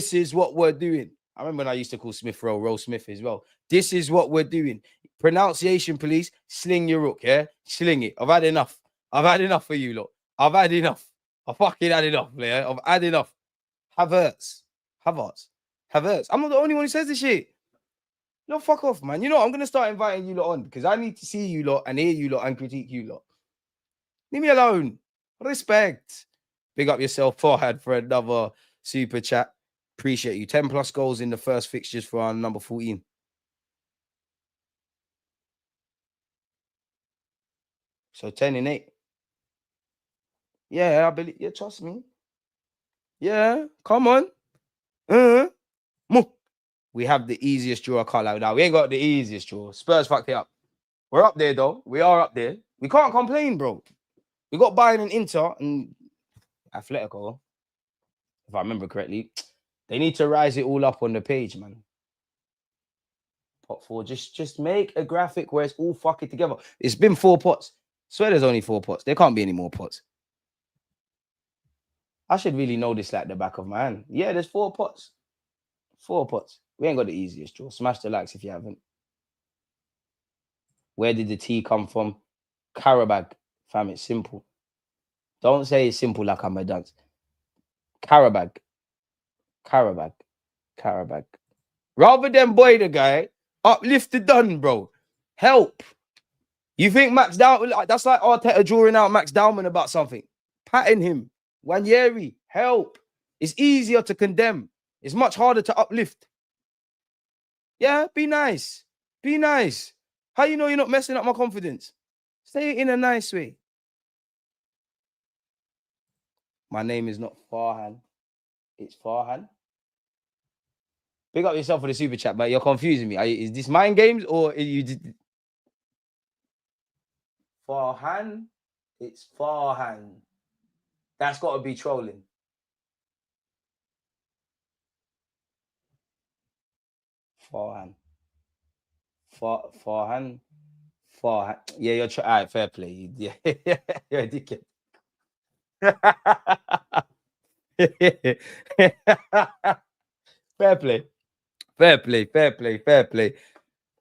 S1: remember when I used to call Smith Rowe Smith as well. This is what we're doing. Pronunciation, please. Sling your rook, yeah? Sling it. I've had enough for you lot. I've had enough. I fucking had enough, player. I've had enough. Havertz. I'm not the only one who says this shit. No, fuck off, man. You know, I'm going to start inviting you lot on because I need to see you lot and hear you lot and critique you lot. Leave me alone. Respect. Big up yourself, Farhad, for another super chat. Appreciate you. 10 plus goals in the first fixtures for our number 14. So 10 in 8. Yeah, I believe. Yeah, trust me. Yeah, come on. We have the easiest draw. I can't lie. Now we ain't got the easiest draw. Spurs fucked it up. We're up there though. We are up there. We can't complain, bro. We got Bayern and Inter and Atletico. If I remember correctly, they need to rise it all up on the page, man. Pot 4. Just make a graphic where it's all fucking together. It's been 4 pots. Swear there's only 4 pots. There can't be any more pots. I should really know this like the back of my hand. Yeah, there's 4 pots. 4 pots. We ain't got the easiest draw. Smash the likes if you haven't. Where did the tea come from? Carabag. Fam, it's simple. Don't say it's simple like I'm a dance. Carabag. Rather than boy the guy, uplift the done, bro. Help. You think Max Down, that's like Arteta drawing out Max Dowman about something. Patting him. Wanyeri, help. It's easier to condemn. It's much harder to uplift. Yeah, be nice. Be nice. How you know you're not messing up my confidence? Say it in a nice way. My name is not Farhan. It's Farhan. Pick up yourself for the super chat, but you're confusing me. Is this mind games or are you did Farhan? It's Farhan. That's got to be trolling. Farhan. Farhan. Farhan. Yeah, you're trying. All right, fair play. Yeah, you're a dickhead. Fair play. Fair play. Fair play. Fair play.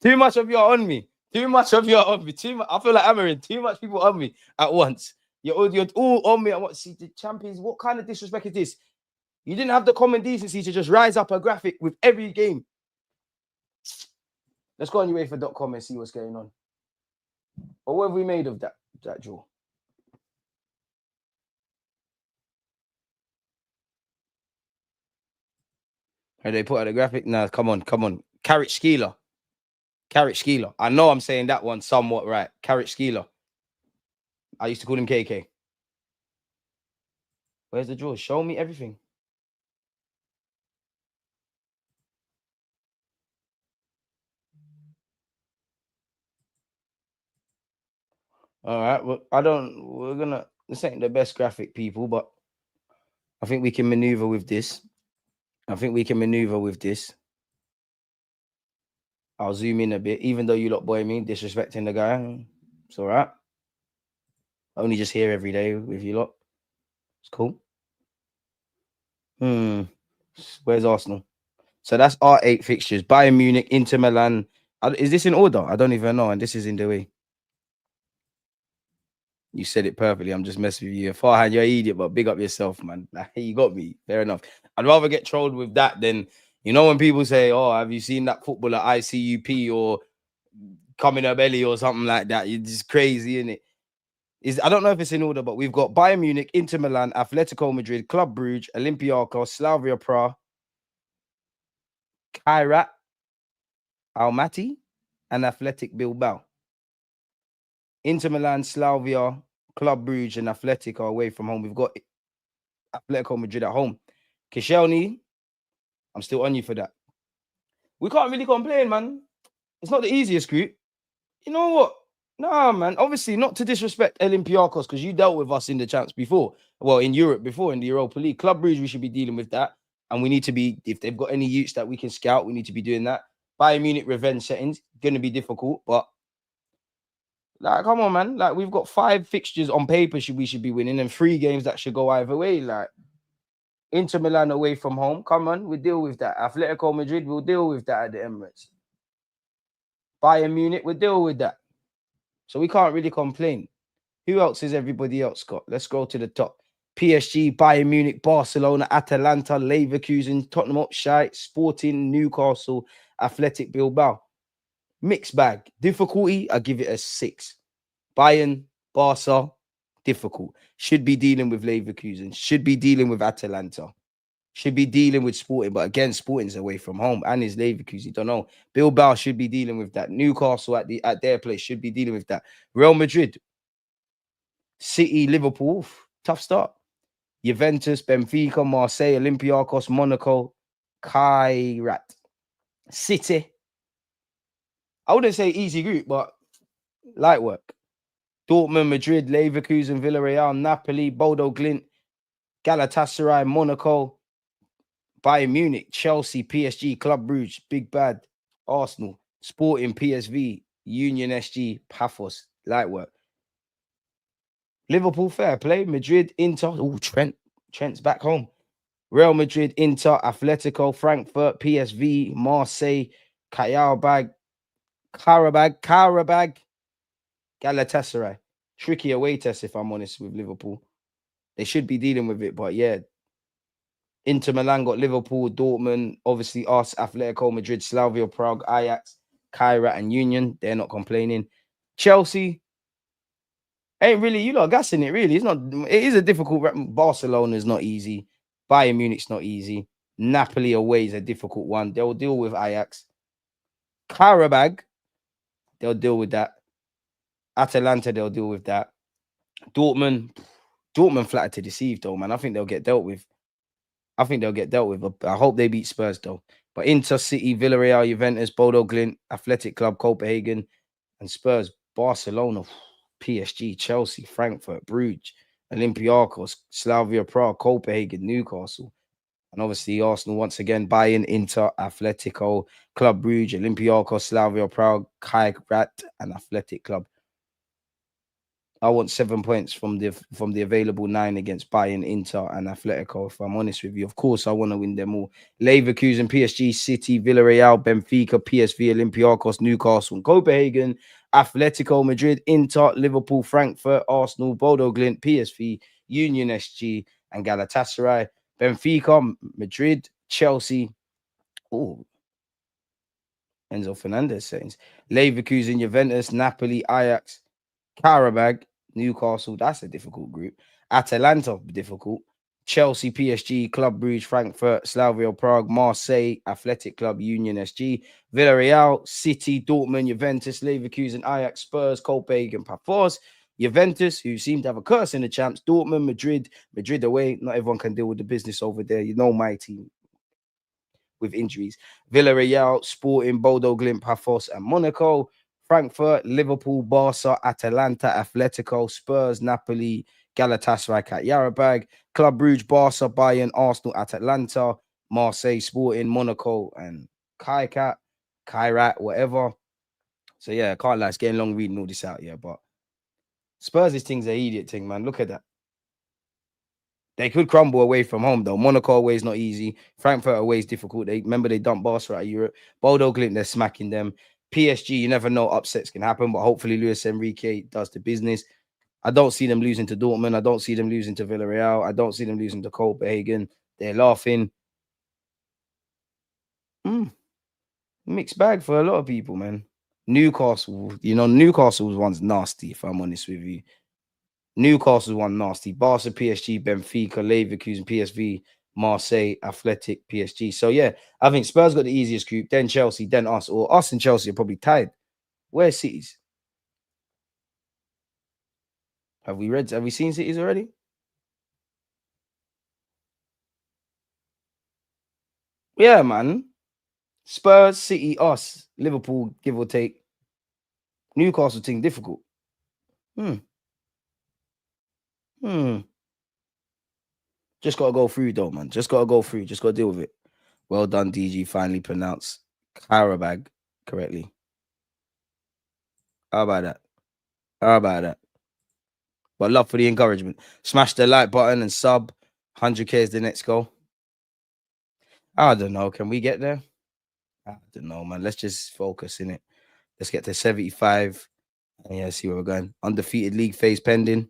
S1: Too much of you are on me. Too much of you are on me. Too much. I feel like Amarin. Too much people on me at once. You're all on me. I want to see the champions. What kind of disrespect is this? You didn't have the common decency to just rise up a graphic with every game. Let's go on UEFA.com and see what's going on. But what have we made of that draw? Have they put out a graphic? No, come on. Carrot Skeeler. I know I'm saying that one somewhat right. Carrot Skeeler. I used to call him KK. Where's the draw? Show me everything. All right. Well, this ain't the best graphic, people, but I think we can maneuver with this. I'll zoom in a bit, even though you lot boy me disrespecting the guy. It's all right. I only just here every day with you lot. It's cool. Where's Arsenal? So that's our 8 fixtures. Bayern Munich, Inter Milan. Is this in order? I don't even know. And this is in the way. You said it perfectly. I'm just messing with you. Farhan, you're an idiot, but big up yourself, man. You got me. Fair enough. I'd rather get trolled with that than, when people say, oh, have you seen that footballer ICUP or coming a belly or something like that? You're just crazy, innit? I don't know if it's in order, but we've got Bayern Munich, Inter Milan, Atletico Madrid, Club Brugge, Olympiacos, Slavia Prague, Kairat, Almaty, and Athletic Bilbao. Inter Milan, Slavia, Club Brugge, and Athletic are away from home. We've got Atletico Madrid at home. Koscielny, I'm still on you for that. We can't really complain, man. It's not the easiest group. You know what? Nah, man. Obviously, not to disrespect Olympiacos, because you dealt with us in the champs before. Well, in Europe before, in the Europa League. Club Brugge, we should be dealing with that. And we need to be, if they've got any youths that we can scout, we need to be doing that. Bayern Munich revenge settings, going to be difficult, but like, come on, man. Like, we've got 5 fixtures on paper we should be winning and 3 games that should go either way. Like, Inter Milan away from home. Come on, we'll deal with that. Atletico Madrid, we'll deal with that at the Emirates. Bayern Munich, we'll deal with that. So we can't really complain. Who else is everybody else got? Let's go to the top. PSG, Bayern Munich, Barcelona, Atalanta, Leverkusen, Tottenham Hotspur, Sporting, Newcastle, Athletic Bilbao. Mixed bag. Difficulty, I give it a 6. Bayern, Barca, difficult. Should be dealing with Leverkusen. Should be dealing with Atalanta. Should be dealing with Sporting. But again, Sporting's away from home. And is Leverkusen. Don't know. Bilbao should be dealing with that. Newcastle at their place should be dealing with that. Real Madrid, City, Liverpool. Tough start. Juventus, Benfica, Marseille, Olympiacos, Monaco, Kairat. City. I wouldn't say easy group, but light work. Dortmund, Madrid, Leverkusen, Villarreal, Napoli, Bodo Glint, Galatasaray, Monaco, Bayern Munich, Chelsea, PSG, Club Brugge, Big Bad, Arsenal, Sporting, PSV, Union SG, Paphos, light work. Liverpool, fair play. Madrid, Inter. Oh, Trent's back home. Real Madrid, Inter, Atletico, Frankfurt, PSV, Marseille, Karabag, Galatasaray. Tricky away test, if I'm honest, with Liverpool. They should be dealing with it, but yeah. Inter Milan got Liverpool, Dortmund, obviously us, Atletico Madrid, Slavia Prague, Ajax, Kyrat and Union, they're not complaining. Chelsea ain't really, you lot gassing it, really. It's not, it is a difficult. Barcelona is not easy. Bayern Munich's not easy. Napoli away is a difficult one. They'll deal with Ajax. Karabag, they'll deal with that. Atalanta, they'll deal with that. Dortmund, Dortmund flattered to deceive, though, man. I think they'll get dealt with. I think they'll get dealt with. I hope they beat Spurs, though. But Inter, City, Villarreal, Juventus, Bodo Glint, Athletic Club, Copenhagen, and Spurs, Barcelona, PSG, Chelsea, Frankfurt, Bruges, Olympiacos, Slavia Prague, Copenhagen, Newcastle. And obviously, Arsenal once again, Bayern, Inter, Atletico, Club Brugge, Olympiacos, Slavia Prague, Kairat, and Athletic Club. I want 7 points from the available 9 against Bayern, Inter, and Atletico. If I'm honest with you, of course, I want to win them all. Leverkusen, PSG, City, Villarreal, Benfica, PSV, Olympiacos, Newcastle, and Copenhagen, Atletico Madrid, Inter, Liverpool, Frankfurt, Arsenal, Bodo Glint, PSV, Union SG, and Galatasaray. Benfica, Madrid, Chelsea. Oh, Enzo Fernandez saying Leverkusen, Juventus, Napoli, Ajax, Karabag, Newcastle. That's a difficult group. Atalanta, difficult. Chelsea, PSG, Club Brugge, Frankfurt, Slavia Prague, Marseille, Athletic Club, Union SG, Villarreal, City, Dortmund, Juventus, Leverkusen, Ajax, Spurs, Copenhagen, Pafos, Juventus, who seem to have a curse in the champs, Dortmund, Madrid away. Not everyone can deal with the business over there. You know my team with injuries. Villarreal, Sporting, Bodo Glimt, Pafos, and Monaco. Frankfurt, Liverpool, Barca, Atalanta, Atletico, Spurs, Napoli, Galatasaray, Yarabag, Club Brugge, Barca, Bayern, Arsenal, Atalanta, Marseille, Sporting, Monaco, and Kairat, whatever. So yeah, I can't lie, it's getting long reading all this out, yeah. But Spurs' thing's an idiot thing, man. Look at that. They could crumble away from home, though. Monaco away is not easy. Frankfurt away is difficult. They remember they dumped Barca out of Europe. Bodo Glint, they're smacking them. PSG, you never know, upsets can happen, but hopefully Luis Enrique does the business. I don't see them losing to Dortmund. I don't see them losing to Villarreal. I don't see them losing to Copenhagen. They're laughing. Mixed bag for a lot of people, man. Newcastle, Newcastle's one's nasty, if I'm honest with you. Newcastle's one nasty. Barca, PSG, Benfica, Leverkusen, PSV, Marseille, Athletic, PSG. So yeah, I think Spurs got the easiest group, then Chelsea, then us, or us and Chelsea are probably tied. Where's Cities? Have we seen Cities already? Yeah, man. Spurs, City, us, Liverpool, give or take. Newcastle thing difficult. Hmm. Hmm. Just gotta go through though, man. Just gotta go through. Just gotta deal with it. Well done, DG. Finally pronounced Karabag correctly. How about that? How about that? But love for the encouragement. Smash the like button and sub. 100K is the next goal. I don't know. Can we get there? I don't know, man. Let's just focus in it. Let's get to 75. And yeah, see where we're going. Undefeated league phase pending.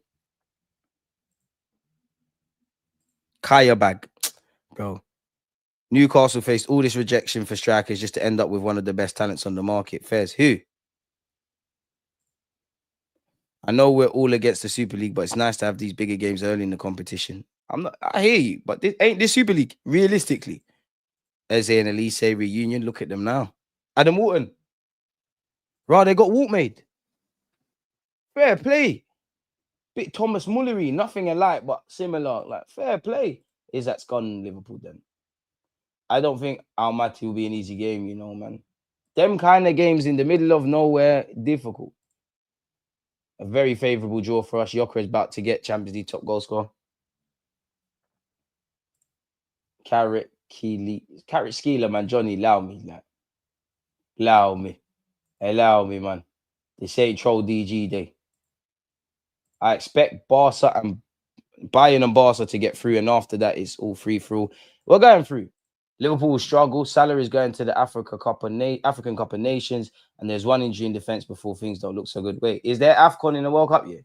S1: Kaya bag. Bro. Newcastle faced all this rejection for strikers just to end up with one of the best talents on the market. Fairs. Who? I know we're all against the Super League, but it's nice to have these bigger games early in the competition. I hear you, but ain't this Super League realistically? Eze and Elise reunion. Look at them now. Adam Wharton. Right, they got Walt made. Fair play. Bit Thomas Mullery, nothing alike, but similar. Like, fair play. Is that's gone Liverpool then? I don't think Almaty will be an easy game, man. Them kind of games in the middle of nowhere, difficult. A very favourable draw for us. Yoker is about to get Champions League top goal scorer. Carrot Skeeler, man. Johnny, allow me, like. Allow me, man. They say troll DG day. I expect Barca and Bayern and Barca to get through, and after that, it's all free for all. We're going through. Liverpool will struggle. Salah is going to the African Cup of Nations, and there's one injury in defense before things don't look so good. Wait, is there AFCON in the World Cup year?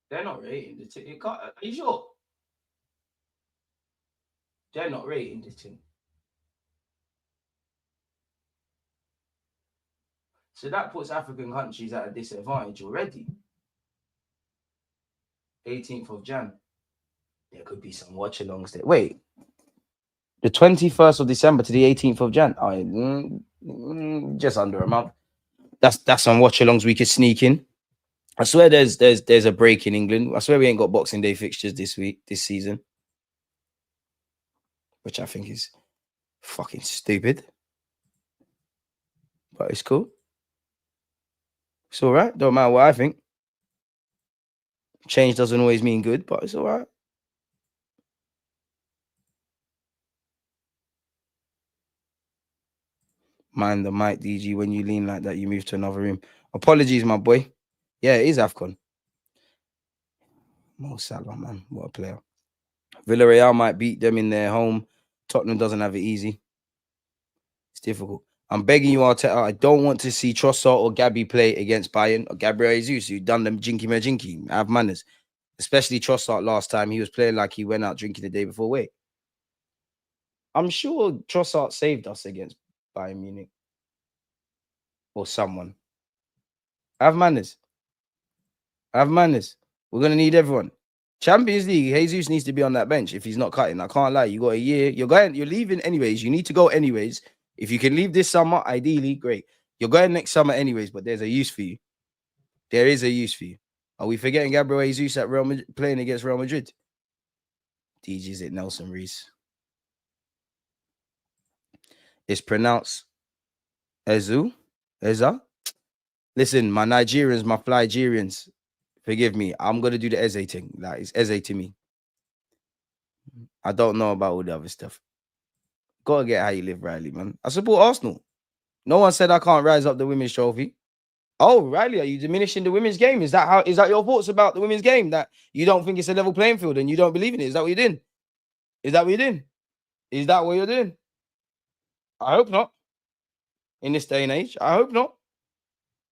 S1: They're not rating the thing. Are you sure? They're not rating this thing. So that puts African countries at a disadvantage already. 18th of Jan. There could be some watch-alongs there. Wait, the 21st of December to the 18th of Jan. Just under a month. That's some watch-alongs we could sneak in. I swear there's a break in England. I swear we ain't got Boxing Day fixtures this season. Which I think is fucking stupid. But it's cool. It's all right. Don't matter what I think. Change doesn't always mean good, but it's all right. Mind the mic, DG. When you lean like that, you move to another room. Apologies, my boy. Yeah, it is AFCON. Mo Salah, man. What a player. Villarreal might beat them in their home. Tottenham doesn't have it easy. It's difficult. I'm begging you, Arteta. I don't want to see Trossard or Gabby play against Bayern or Gabriel Jesus, who done them jinky majinky. Have manners. Especially Trossard last time. He was playing like he went out drinking the day before. Wait. I'm sure Trossard saved us against Bayern Munich. Or someone. Have manners. Have manners. We're going to need everyone. Champions League, Jesus needs to be on that bench if he's not cutting. I can't lie. You got a year. You're leaving anyways. You need to go anyways. If you can leave this summer, ideally, great. You're going next summer anyways, but there's a use for you. There is a use for you. Are we forgetting Gabriel Jesus at Real Madrid, playing against Real Madrid? DG's it, Nelson Reese. It's pronounced Eza. Listen, my Nigerians, my Flygerians, forgive me. I'm going to do the Eze thing. Like, it's Eze to me. I don't know about all the other stuff. Gotta get how you live, Riley, man. I support Arsenal. No one said I can't rise up the women's trophy. Oh, Riley, are you diminishing the women's game? Is that your thoughts about the women's game? That you don't think it's a level playing field and you don't believe in it? Is that what you're doing? Is that what you're doing? Is that what you're doing? I hope not. In this day and age, I hope not.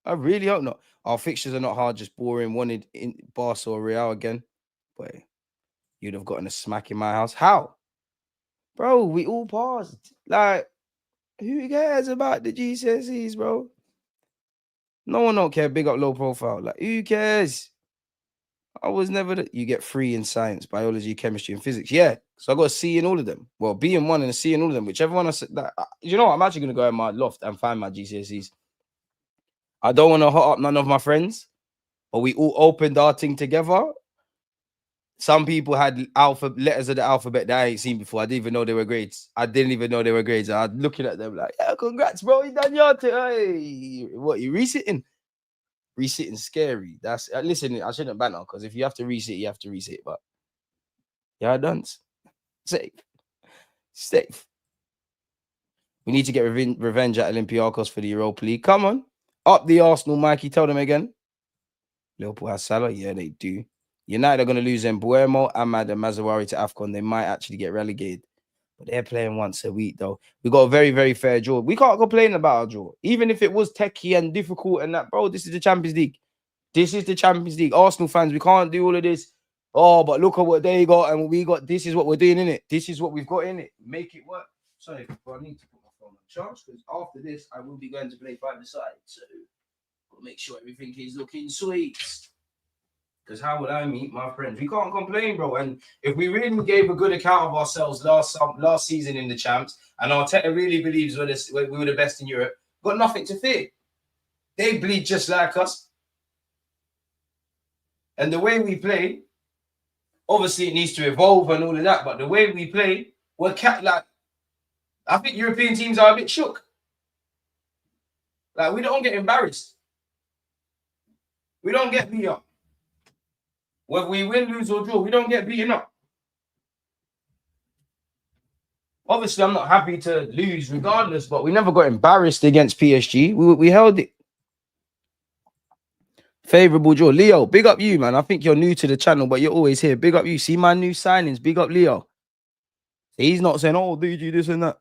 S1: I really hope not. Our fixtures are not hard, just boring. Wanted in Barca or Real again. But you'd have gotten a smack in my house. How? Bro, we all passed. Like, who cares about the GCSEs, bro? No one don't care. Big up low profile. Like, who cares? I was never you get 3 in science, biology, chemistry, and physics. Yeah. So I got a C in all of them. Well, B in one and a C in all of them. Whichever one I said that. You know what? I'm actually gonna go in my loft and find my GCSEs. I don't want to hot up none of my friends, but we all opened our thing together. Some people had letters of the alphabet that I ain't seen before. I didn't even know they were grades. I didn't even know they were grades. I was looking at them like, yeah, congrats, bro. You done your thing. Hey, what, you resitting? Resitting scary. That's listen, I shouldn't banter because if you have to resit, you have to resit. But yeah, done. Safe. We need to get revenge at Olympiacos for the Europa League. Come on. Up the Arsenal, Mikey. Tell them again. Liverpool has Salah. Yeah, they do. United are going to lose Mbuemo, Ahmad, and Mazawari to AFCON. They might actually get relegated. But they're playing once a week, though. We got a very, very fair draw. We can't complain about our draw. Even if it was techie and difficult and that, bro, this is the Champions League. This is the Champions League. Arsenal fans, we can't do all of this. Oh, but look at what they got and what we got. This is what we're doing, in it. This is what we've got in it. Make it work. Sorry, I need to put my phone on charge because after this, I will be going to play 5-a-side. So we'll make sure everything is looking sweet. Because how would I meet my friends? We can't complain, bro. And if we really gave a good account of ourselves last season in the champs, and Arteta really believes we were the best in Europe, got nothing to fear. They bleed just like us. And the way we play, obviously it needs to evolve and all of that, but the way we play, we're like, I think European teams are a bit shook. Like, we don't get embarrassed. We don't get beat up. Whether we win, lose, or draw, we don't get beaten up. Obviously, I'm not happy to lose regardless, but we never got embarrassed against PSG. We held it. Favorable draw. Leo, big up you, man. I think you're new to the channel, but you're always here. Big up you. See my new signings. Big up Leo. He's not saying, oh, dude, you this and that.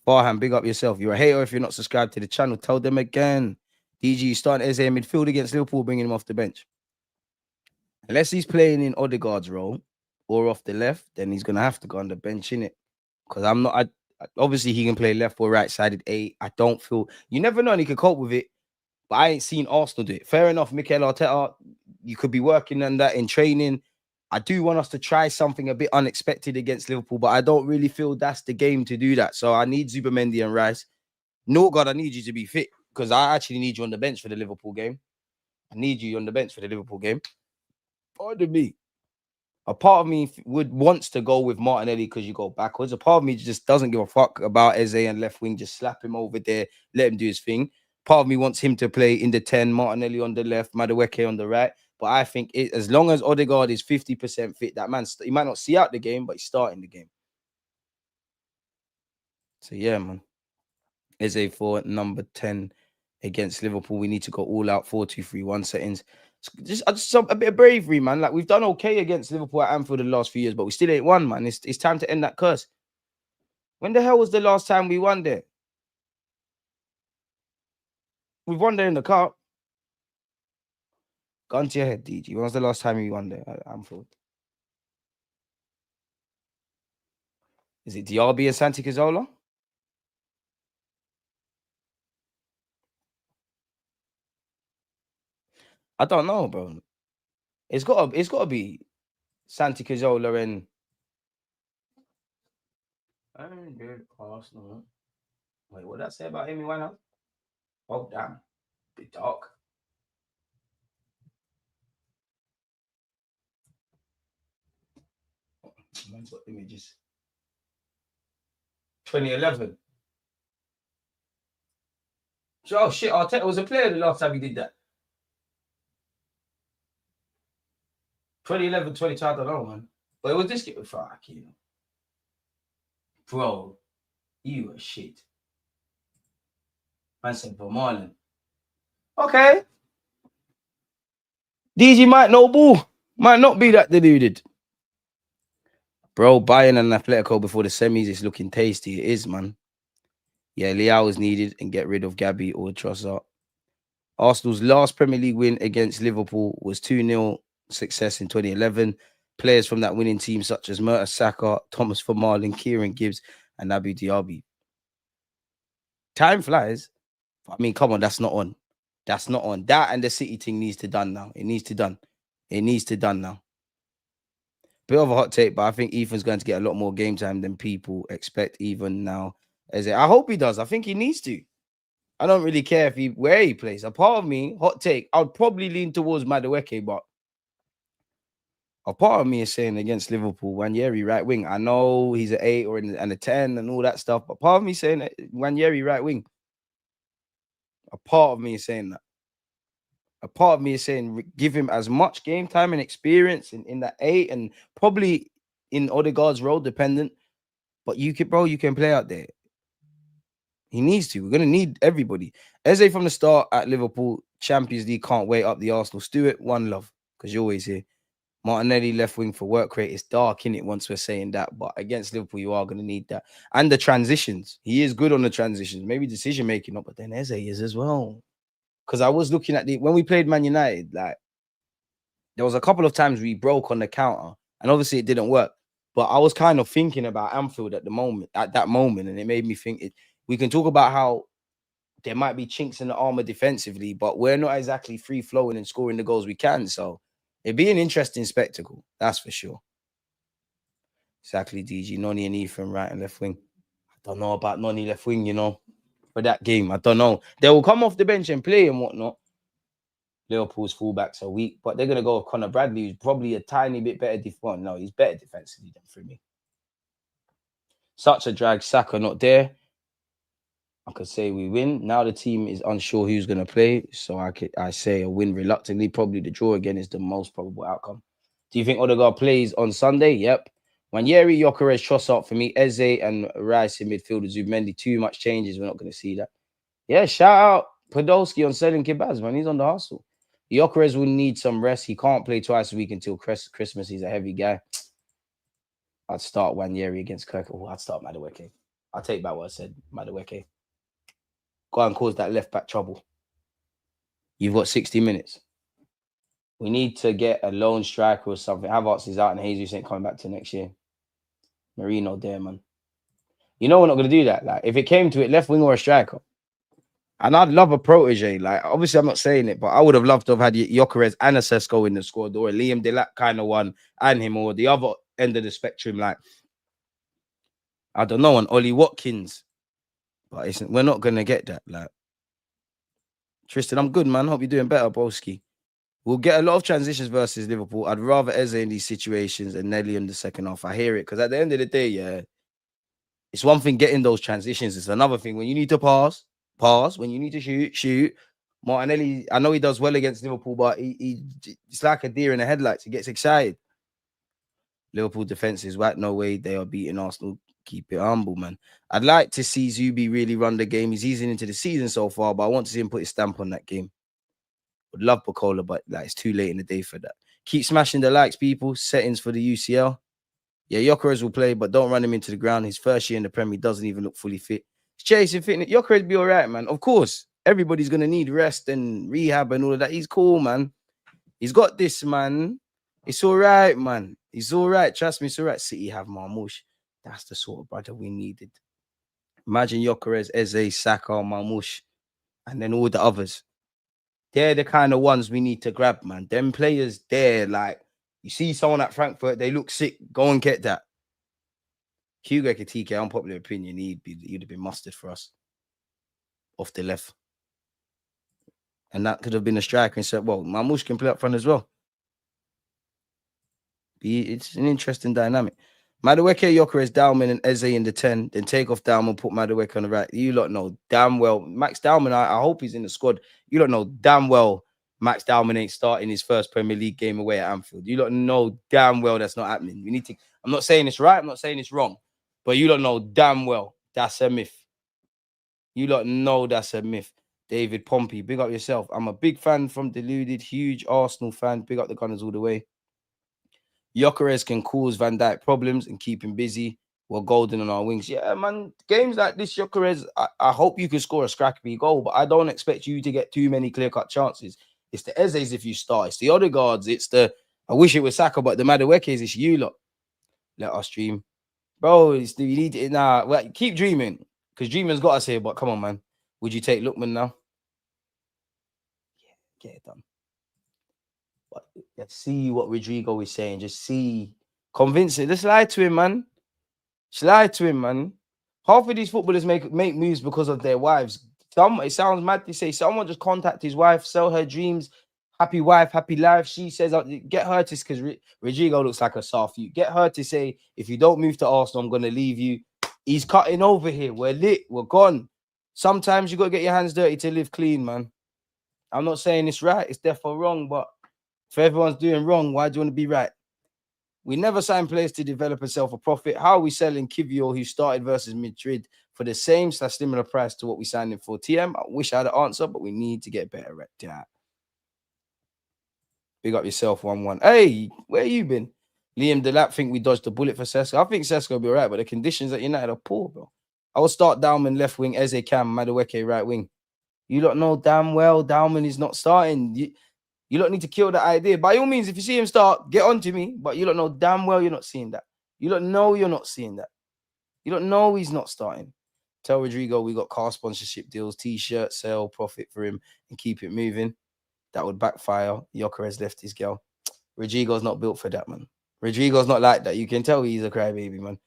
S1: Farhan, big up yourself. You're a hater if you're not subscribed to the channel. Tell them again. DG starting Eze midfield against Liverpool, bringing him off the bench. Unless he's playing in Odegaard's role or off the left, then he's going to have to go on the bench, innit? Because I'm not... Obviously, he can play left or right-sided 8. I don't feel... You never know, and he could cope with it. But I ain't seen Arsenal do it. Fair enough, Mikel Arteta, you could be working on that in training. I do want us to try something a bit unexpected against Liverpool, but I don't really feel that's the game to do that. So I need Zubimendi and Rice. No, God, I need you to be fit because I actually need you on the bench for the Liverpool game. I need you on the bench for the Liverpool game. Pardon me. A part of me wants to go with Martinelli because you go backwards. A part of me just doesn't give a fuck about Eze and left wing. Just slap him over there, let him do his thing. Part of me wants him to play in the 10, Martinelli on the left, Madueke on the right. But I think as long as Odegaard is 50% fit, that man, he might not see out the game, but he's starting the game. So yeah, man. Eze for number 10 against Liverpool. We need to go all out 4-2-3-1 settings. Just a bit of bravery, man. Like, we've done okay against Liverpool at Anfield the last few years, but we still ain't won, man. It's time to end that curse. When the hell was the last time we won there? We've won there in the cup. Gun to your head, DG. When was the last time we won there at Anfield? Is it Diaby and Santi Cazorla? I don't know, bro. It's gotta be Santi Cazorla and Arsenal. Wait, what did I say about Amy Winehouse? Oh damn, bit dark. Man's got images. 2011. Oh shit, Arteta was a player the last time he did that. 2011, 2012, I don't know, man. But it was this kid with fuck, you know. Bro, you were shit. Man said for Marlon. Okay. DG might know ball. Might not be that deluded. Bro, Bayern and Atletico before the semis is looking tasty. It is, man. Yeah, Leao is needed and get rid of Gabby or Trossard. Arsenal's last Premier League win against Liverpool was 2-0 success in 2011. Players from that winning team such as Murta Saka, Thomas Vermaelen, Kieran Gibbs, and Abu Diaby. Time flies. I mean, come on, that's not on. That's not on. That and the City thing needs to done now. It needs to done. It needs to done now. Bit of a hot take, but I think Ethan's going to get a lot more game time than people expect even now. I hope he does. I think he needs to. I don't really care where he plays. A part of me, hot take, I'd probably lean towards Madueke, but a part of me is saying against Liverpool, Wanyeri right wing. I know he's an 8 and a 10 and all that stuff, but part of me saying Wanyeri right wing. A part of me is saying that. A part of me is saying give him as much game time and experience in that 8 and probably in Odegaard's role, dependent. But you can play out there. He needs to. We're going to need everybody. Eze from the start at Liverpool, Champions League, can't wait up the Arsenal. Stuart, one love, because you're always here. Martinelli, left wing for work rate. It's dark, in it once we're saying that. But against Liverpool, you are going to need that. And the transitions. He is good on the transitions. Maybe decision-making not, but then Eze is as well. Because I was looking at when we played Man United, like, there was a couple of times we broke on the counter. And obviously it didn't work. But I was kind of thinking about Anfield at that moment, and it made me think we can talk about how there might be chinks in the armor defensively, but we're not exactly free flowing and scoring the goals we can. So it'd be an interesting spectacle, that's for sure. Exactly, DG. Noni and Ethan, right and left wing. I don't know about Noni left wing, for that game. I don't know. They will come off the bench and play and whatnot. Liverpool's fullbacks are weak, but they're going to go with Conor Bradley, who's probably a tiny bit better defensively. No, he's better defensively than for me. Such a drag. Saka not there. I could say we win. Now the team is unsure who's going to play, so I say a win reluctantly. Probably the draw again is the most probable outcome. Do you think Odegaard plays on Sunday? Yep. Wanyeri, Gyökeres, Trossard for me. Eze and Rice in midfield with Zubimendi. Too much changes. We're not going to see that. Yeah, shout out Podolski on selling kebabs, man. He's on the hustle. Gyökeres will need some rest. He can't play twice a week until Christmas. He's a heavy guy. I'd start Wanyeri against Kirk. Oh, I'd start Madueke. I'll take back what I said, Madueke. Go and cause that left back trouble. You've got 60 minutes. We need to get a lone striker or something. Havertz is out and Jesus ain't coming back to next year. Marino there, man. You know we're not gonna do that. Like if it came to it, left wing or a striker. And I'd love a protege. Like, obviously, I'm not saying it, but I would have loved to have had Gyökeres and a Sesko in the squad, or a Liam Delap kind of one, and him, or the other end of the spectrum. Like, I don't know, an Ollie Watkins. But we're not gonna get that. Like, Tristan, I'm good, man. Hope you're doing better, Broski. We'll get a lot of transitions versus Liverpool. I'd rather Eze in these situations and Nelly in the second half. I hear it because at the end of the day, yeah, it's one thing getting those transitions. It's another thing when you need to pass. When you need to shoot. Martinelli, I know he does well against Liverpool, but it's like a deer in the headlights. He gets excited. Liverpool defense is right. No way they are beating Arsenal. Keep it humble, man. I'd like to see Zubi really run the game. He's easing into the season so far, but I want to see him put his stamp on that game. Would love Bacola, but like, it's too late in the day for that. Keep smashing the likes, people. Settings for the UCL. Yeah, Gyökeres will play, but don't run him into the ground. His first year in the Premier, doesn't even look fully fit. He's chasing fitness. Gyökeres be all right, man. Of course, everybody's going to need rest and rehab and all of that. He's cool, man. He's got this, man. It's all right, man. He's all right. Trust me, it's all right. City have Marmoush. That's the sort of brother we needed. Imagine Gyökeres, Eze, Saka, Marmoush, and then all the others. They're the kind of ones we need to grab, man. Them players, they're like, you see someone at Frankfurt, they look sick. Go and get that. Hugo Ekitike, unpopular opinion, he'd have been mustard for us off the left. And that could have been a striker and said, well, Marmoush can play up front as well. It's an interesting dynamic. Madueke, Gyökeres, Dalman, and Eze in the 10. Then take off Dalman, put Madueke on the right. You lot know damn well. Max Dalman, I hope he's in the squad. You lot know damn well Max Dalman ain't starting his first Premier League game away at Anfield. You lot know damn well that's not happening. We need to. I'm not saying it's right. I'm not saying it's wrong. But you lot know damn well that's a myth. You lot know that's a myth. David Pompey, big up yourself. I'm a big fan from Deluded, huge Arsenal fan. Big up the Gunners all the way. Gyökeres can cause Van Dijk problems and keep him busy. We're golden on our wings. Yeah, man. Games like this, Gyökeres, I hope you can score a scrappy goal, but I don't expect you to get too many clear-cut chances. It's the Ezes if you start. It's the Odegaards. It's the, I wish it was Saka, but the Maduekes, it's you lot. Let us dream. Bro, you need it now. Well, keep dreaming, because dreaming's got us here, but come on, man. Would you take Lookman now? Yeah, get it done. But let's see what Rodrigo is saying. Just see. Convince it. Just lie to him, man. Just lie to him, man. Half of these footballers make moves because of their wives. It sounds mad to say someone just contact his wife, sell her dreams. Happy wife, happy life. She says, get her to, because Rodrigo looks like a soft you. Get her to say, if you don't move to Arsenal, I'm going to leave you. He's cutting over here. We're lit. We're gone. Sometimes you got to get your hands dirty to live clean, man. I'm not saying it's right. It's therefore wrong, but if everyone's doing wrong, why do you want to be right? We never sign players to develop and sell for profit. How are we selling Kivio, who started versus Madrid, for the similar price to what we signed him for? TM, I wish I had an answer, but we need to get better at that. Big up yourself, 1-1. Hey, where you been? Liam Delap think we dodged the bullet for Sesko. I think Sesko will be all right, but the conditions at United are poor, bro. I will start Dalman left wing, Eze Cam, Madueke right wing. You lot know damn well Dalman is not starting. You lot need to kill that idea. By all means, if you see him start, get on to me. But you lot know damn well you're not seeing that. You lot know you're not seeing that. You don't know he's not starting. Tell Rodrigo we got car sponsorship deals, T-shirt, sell, profit for him, and keep it moving. That would backfire. Gyökeres left his girl. Rodrigo's not built for that, man. Rodrigo's not like that. You can tell he's a crybaby, man.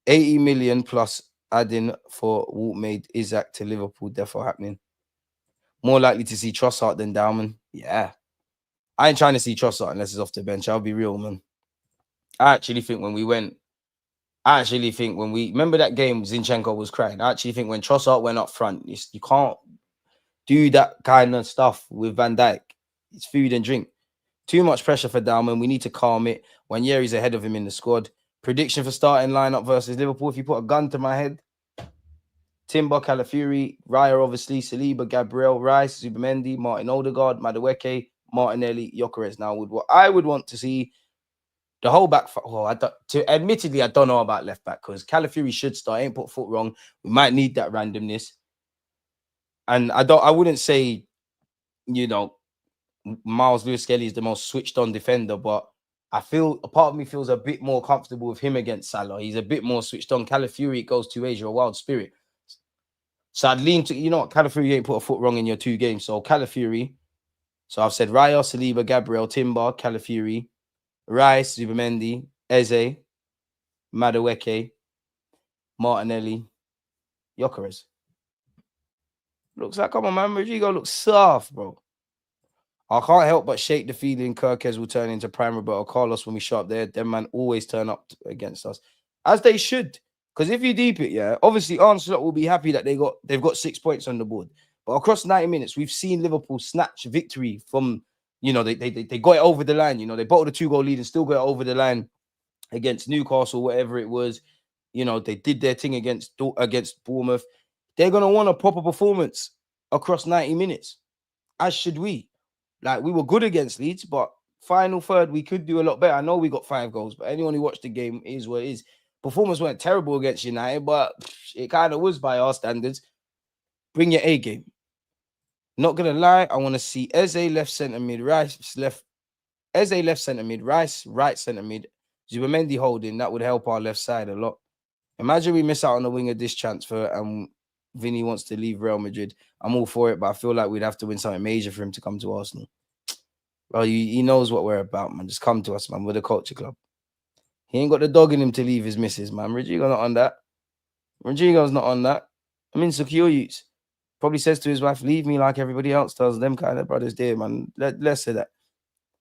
S1: 80 million plus adding for Walt made Isaac to Liverpool, therefore happening. More likely to see Trossard than Dalman. Yeah. I ain't trying to see Trossard unless it's off the bench. I'll be real, man. I actually think when we remember that game Zinchenko was crying. I actually think when Trossard went up front, you can't do that kind of stuff with Van Dijk. It's food and drink. Too much pressure for Dalman. We need to calm it. Wanyeri's ahead of him in the squad. Prediction for starting lineup versus Liverpool. If you put a gun to my head, Timber, Calafiori, Raya, obviously, Saliba, Gabriel, Rice, Zubimendi, Martin Odegaard, Madueke, Martinelli, Gyökeres. Now, what I would want to see the whole back. Well, admittedly, I don't know about left back because Calafiori should start. Ain't put foot wrong. We might need that randomness. And I wouldn't say, Miles Lewis Skelly is the most switched on defender, but I feel a part of me feels a bit more comfortable with him against Salah. He's a bit more switched on. Calafiori, it goes 2 ways. You're a wild spirit. So I'd lean to, you know what, Calafiori ain't put a foot wrong in your 2 games. So Calafiori. So I've said Raya, Saliba, Gabriel, Timber, Calafiori, Rice, Zubimendi, Eze, Madueke, Martinelli, Gyökeres. Looks like, come on, man. Rodrigo looks soft, bro. I can't help but shake the feeling Kirkez will turn into prime Roberto Carlos when we show up there. Them man always turn up against us, as they should. Because if you deep it, yeah, obviously Arsenal will be happy that they've got 6 points on the board. But across 90 minutes, we've seen Liverpool snatch victory from, you know, they got it over the line. You know, they bottled a 2-goal lead and still got it over the line against Newcastle, whatever it was. You know, they did their thing against Bournemouth. They're gonna want a proper performance across 90 minutes, as should we. Like, we were good against Leeds, but final third, we could do a lot better. I know we got 5 goals, but anyone who watched the game is what it is. Performance weren't terrible against United, but it kind of was by our standards. Bring your A game. Not gonna lie, I want to see Eze left centre mid, Eze left centre mid, Rice right centre mid, Zubimendi holding. That would help our left side a lot. Imagine we miss out on the wing of this transfer and Vinny wants to leave Real Madrid. I'm all for it, but I feel like we'd have to win something major for him to come to Arsenal. Well, he knows what we're about, man. Just come to us, man. We're the culture club. He ain't got the dog in him to leave his missus, man. Rodrigo's not on that. Rodrigo's not on that. I'm insecure, youths. Probably says to his wife, leave me like everybody else does. Them kind of brothers there, man. Let's say that.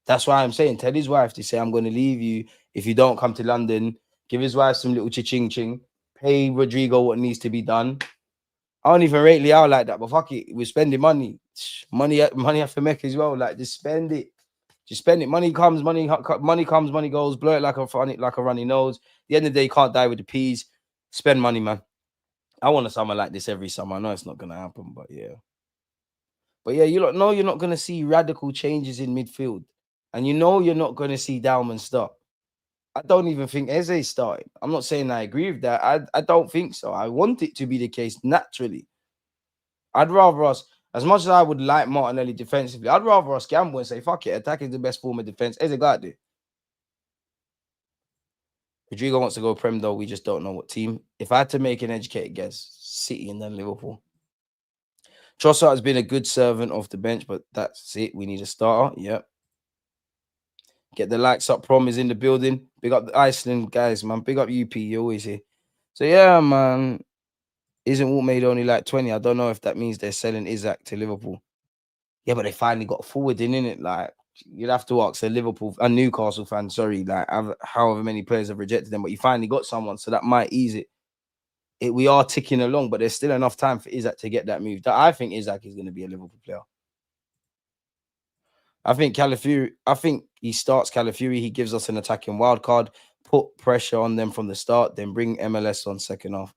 S1: That's why I'm saying, tell his wife to say, I'm going to leave you if you don't come to London. Give his wife some little ching. Pay Rodrigo what needs to be done. I don't even rate Leao like that, but fuck it. We're spending money. Money have to make as well. Like, just spend it. Just spend it. Money comes, money goes. Blow it like a runny nose. At the end of the day, you can't die with the peas. Spend money, man. I want a summer like this every summer. I know it's not going to happen, but yeah. But yeah, you lot know you're not going to see radical changes in midfield. And you know you're not going to see Dalman start. I don't even think Eze started. I'm not saying I agree with that. I don't think so. I want it to be the case naturally. I'd rather us, as much as I would like Martinelli defensively, I'd rather us gamble and say, fuck it, attack is the best form of defense. Eze got there. Rodrigo wants to go Prem, though. We just don't know what team. If I had to make an educated guess, City and then Liverpool. Trossard has been a good servant off the bench, but that's it. We need a starter. Yep. Get the likes up. Prom is in the building. Big up the Iceland guys, man. Big up UP. You're always here. So, yeah, man. Isn't Walt made only like 20? I don't know if that means they're selling Isaac to Liverpool. Yeah, but they finally got forward in it. Like, you'd have to ask a Newcastle fan, sorry, like however many players have rejected them, but you finally got someone, so that might ease it. We are ticking along, but there's still enough time for Isaac to get that move. I think Isaac is going to be a Liverpool player. I think he starts Calafiori. He gives us an attacking wild card, put pressure on them from the start, then bring MLS on second half.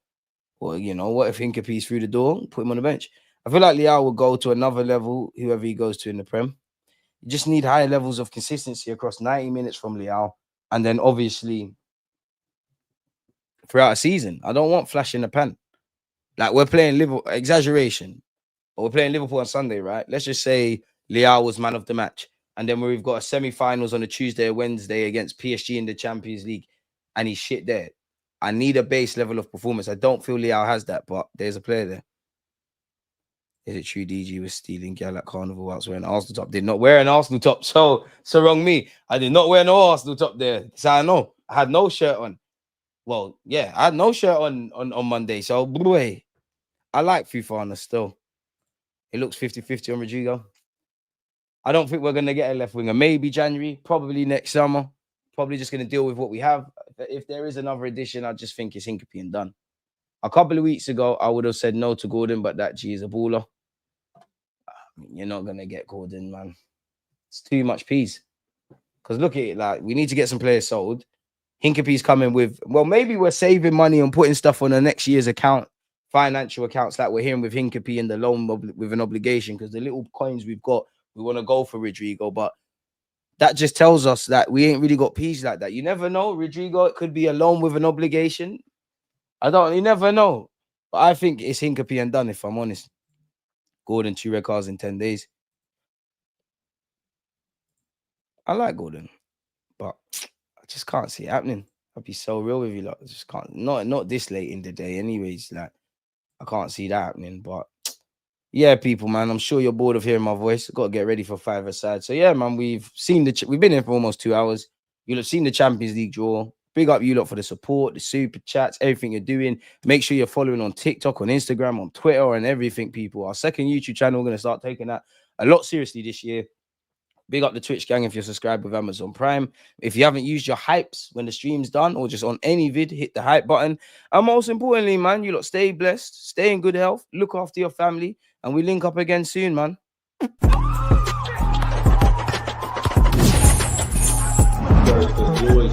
S1: Well, you know, what if Hincapie's through the door? Put him on the bench. I feel like Leao will go to another level, whoever he goes to in the Prem. You just need higher levels of consistency across 90 minutes from Leao. And then obviously throughout a season. I don't want flash in the pan. Like, we're playing Liverpool, exaggeration. But we're playing Liverpool on Sunday, right? Let's just say Leao was man of the match. And then we've got a semi-finals on a Tuesday or Wednesday against PSG in the Champions League. And he's shit there. I need a base level of performance. I don't feel Leao has that, but there's a player there. Is it true DG was stealing gal at Carnival whilst wearing an Arsenal top? Did not wear an Arsenal top. So wrong me. I did not wear no Arsenal top there. So I know. I had no shirt on. Well, yeah, I had no shirt on Monday. So, boy, I like Fufana still. It looks 50-50 on Rodrigo. I don't think we're going to get a left winger. Maybe January, probably next summer. Probably just going to deal with what we have. If there is another addition, I just think it's Hincapie and done. A couple of weeks ago, I would have said no to Gordon, but that G is a baller. You're not going to get Gordon, man. It's too much peas. Because look at it, like, we need to get some players sold. Hincapie's coming with, well, maybe we're saving money and putting stuff on the next year's account, financial accounts, like we're hearing with Hincapie and the loan with an obligation, because the little coins we've got, we want to go for Rodrigo. But that just tells us that we ain't really got peas like that. You never know, Rodrigo, it could be a loan with an obligation. You never know. But I think it's Hincapie and done, if I'm honest. Gordon, 2 red cards in 10 days. I like Gordon. but I just can't see it happening. I'll be so real with you, like, I just can't. Not this late in the day, anyways. Like, I can't see that happening. But yeah, people, man, I'm sure you're bored of hearing my voice. Got to get ready for five-a-side. So yeah, man, we've been in for almost 2 hours. You'll have seen the Champions League draw. Big up you lot for the support, the super chats, everything you're doing. Make sure you're following on TikTok, on Instagram, on Twitter, and everything, people. Our second YouTube channel, we're going to start taking that a lot seriously this year. Big up the Twitch gang if you're subscribed with Amazon Prime. If you haven't used your hypes when the stream's done or just on any vid, hit the hype button. And most importantly, man, you lot stay blessed, stay in good health, look after your family, and we link up again soon, man. You always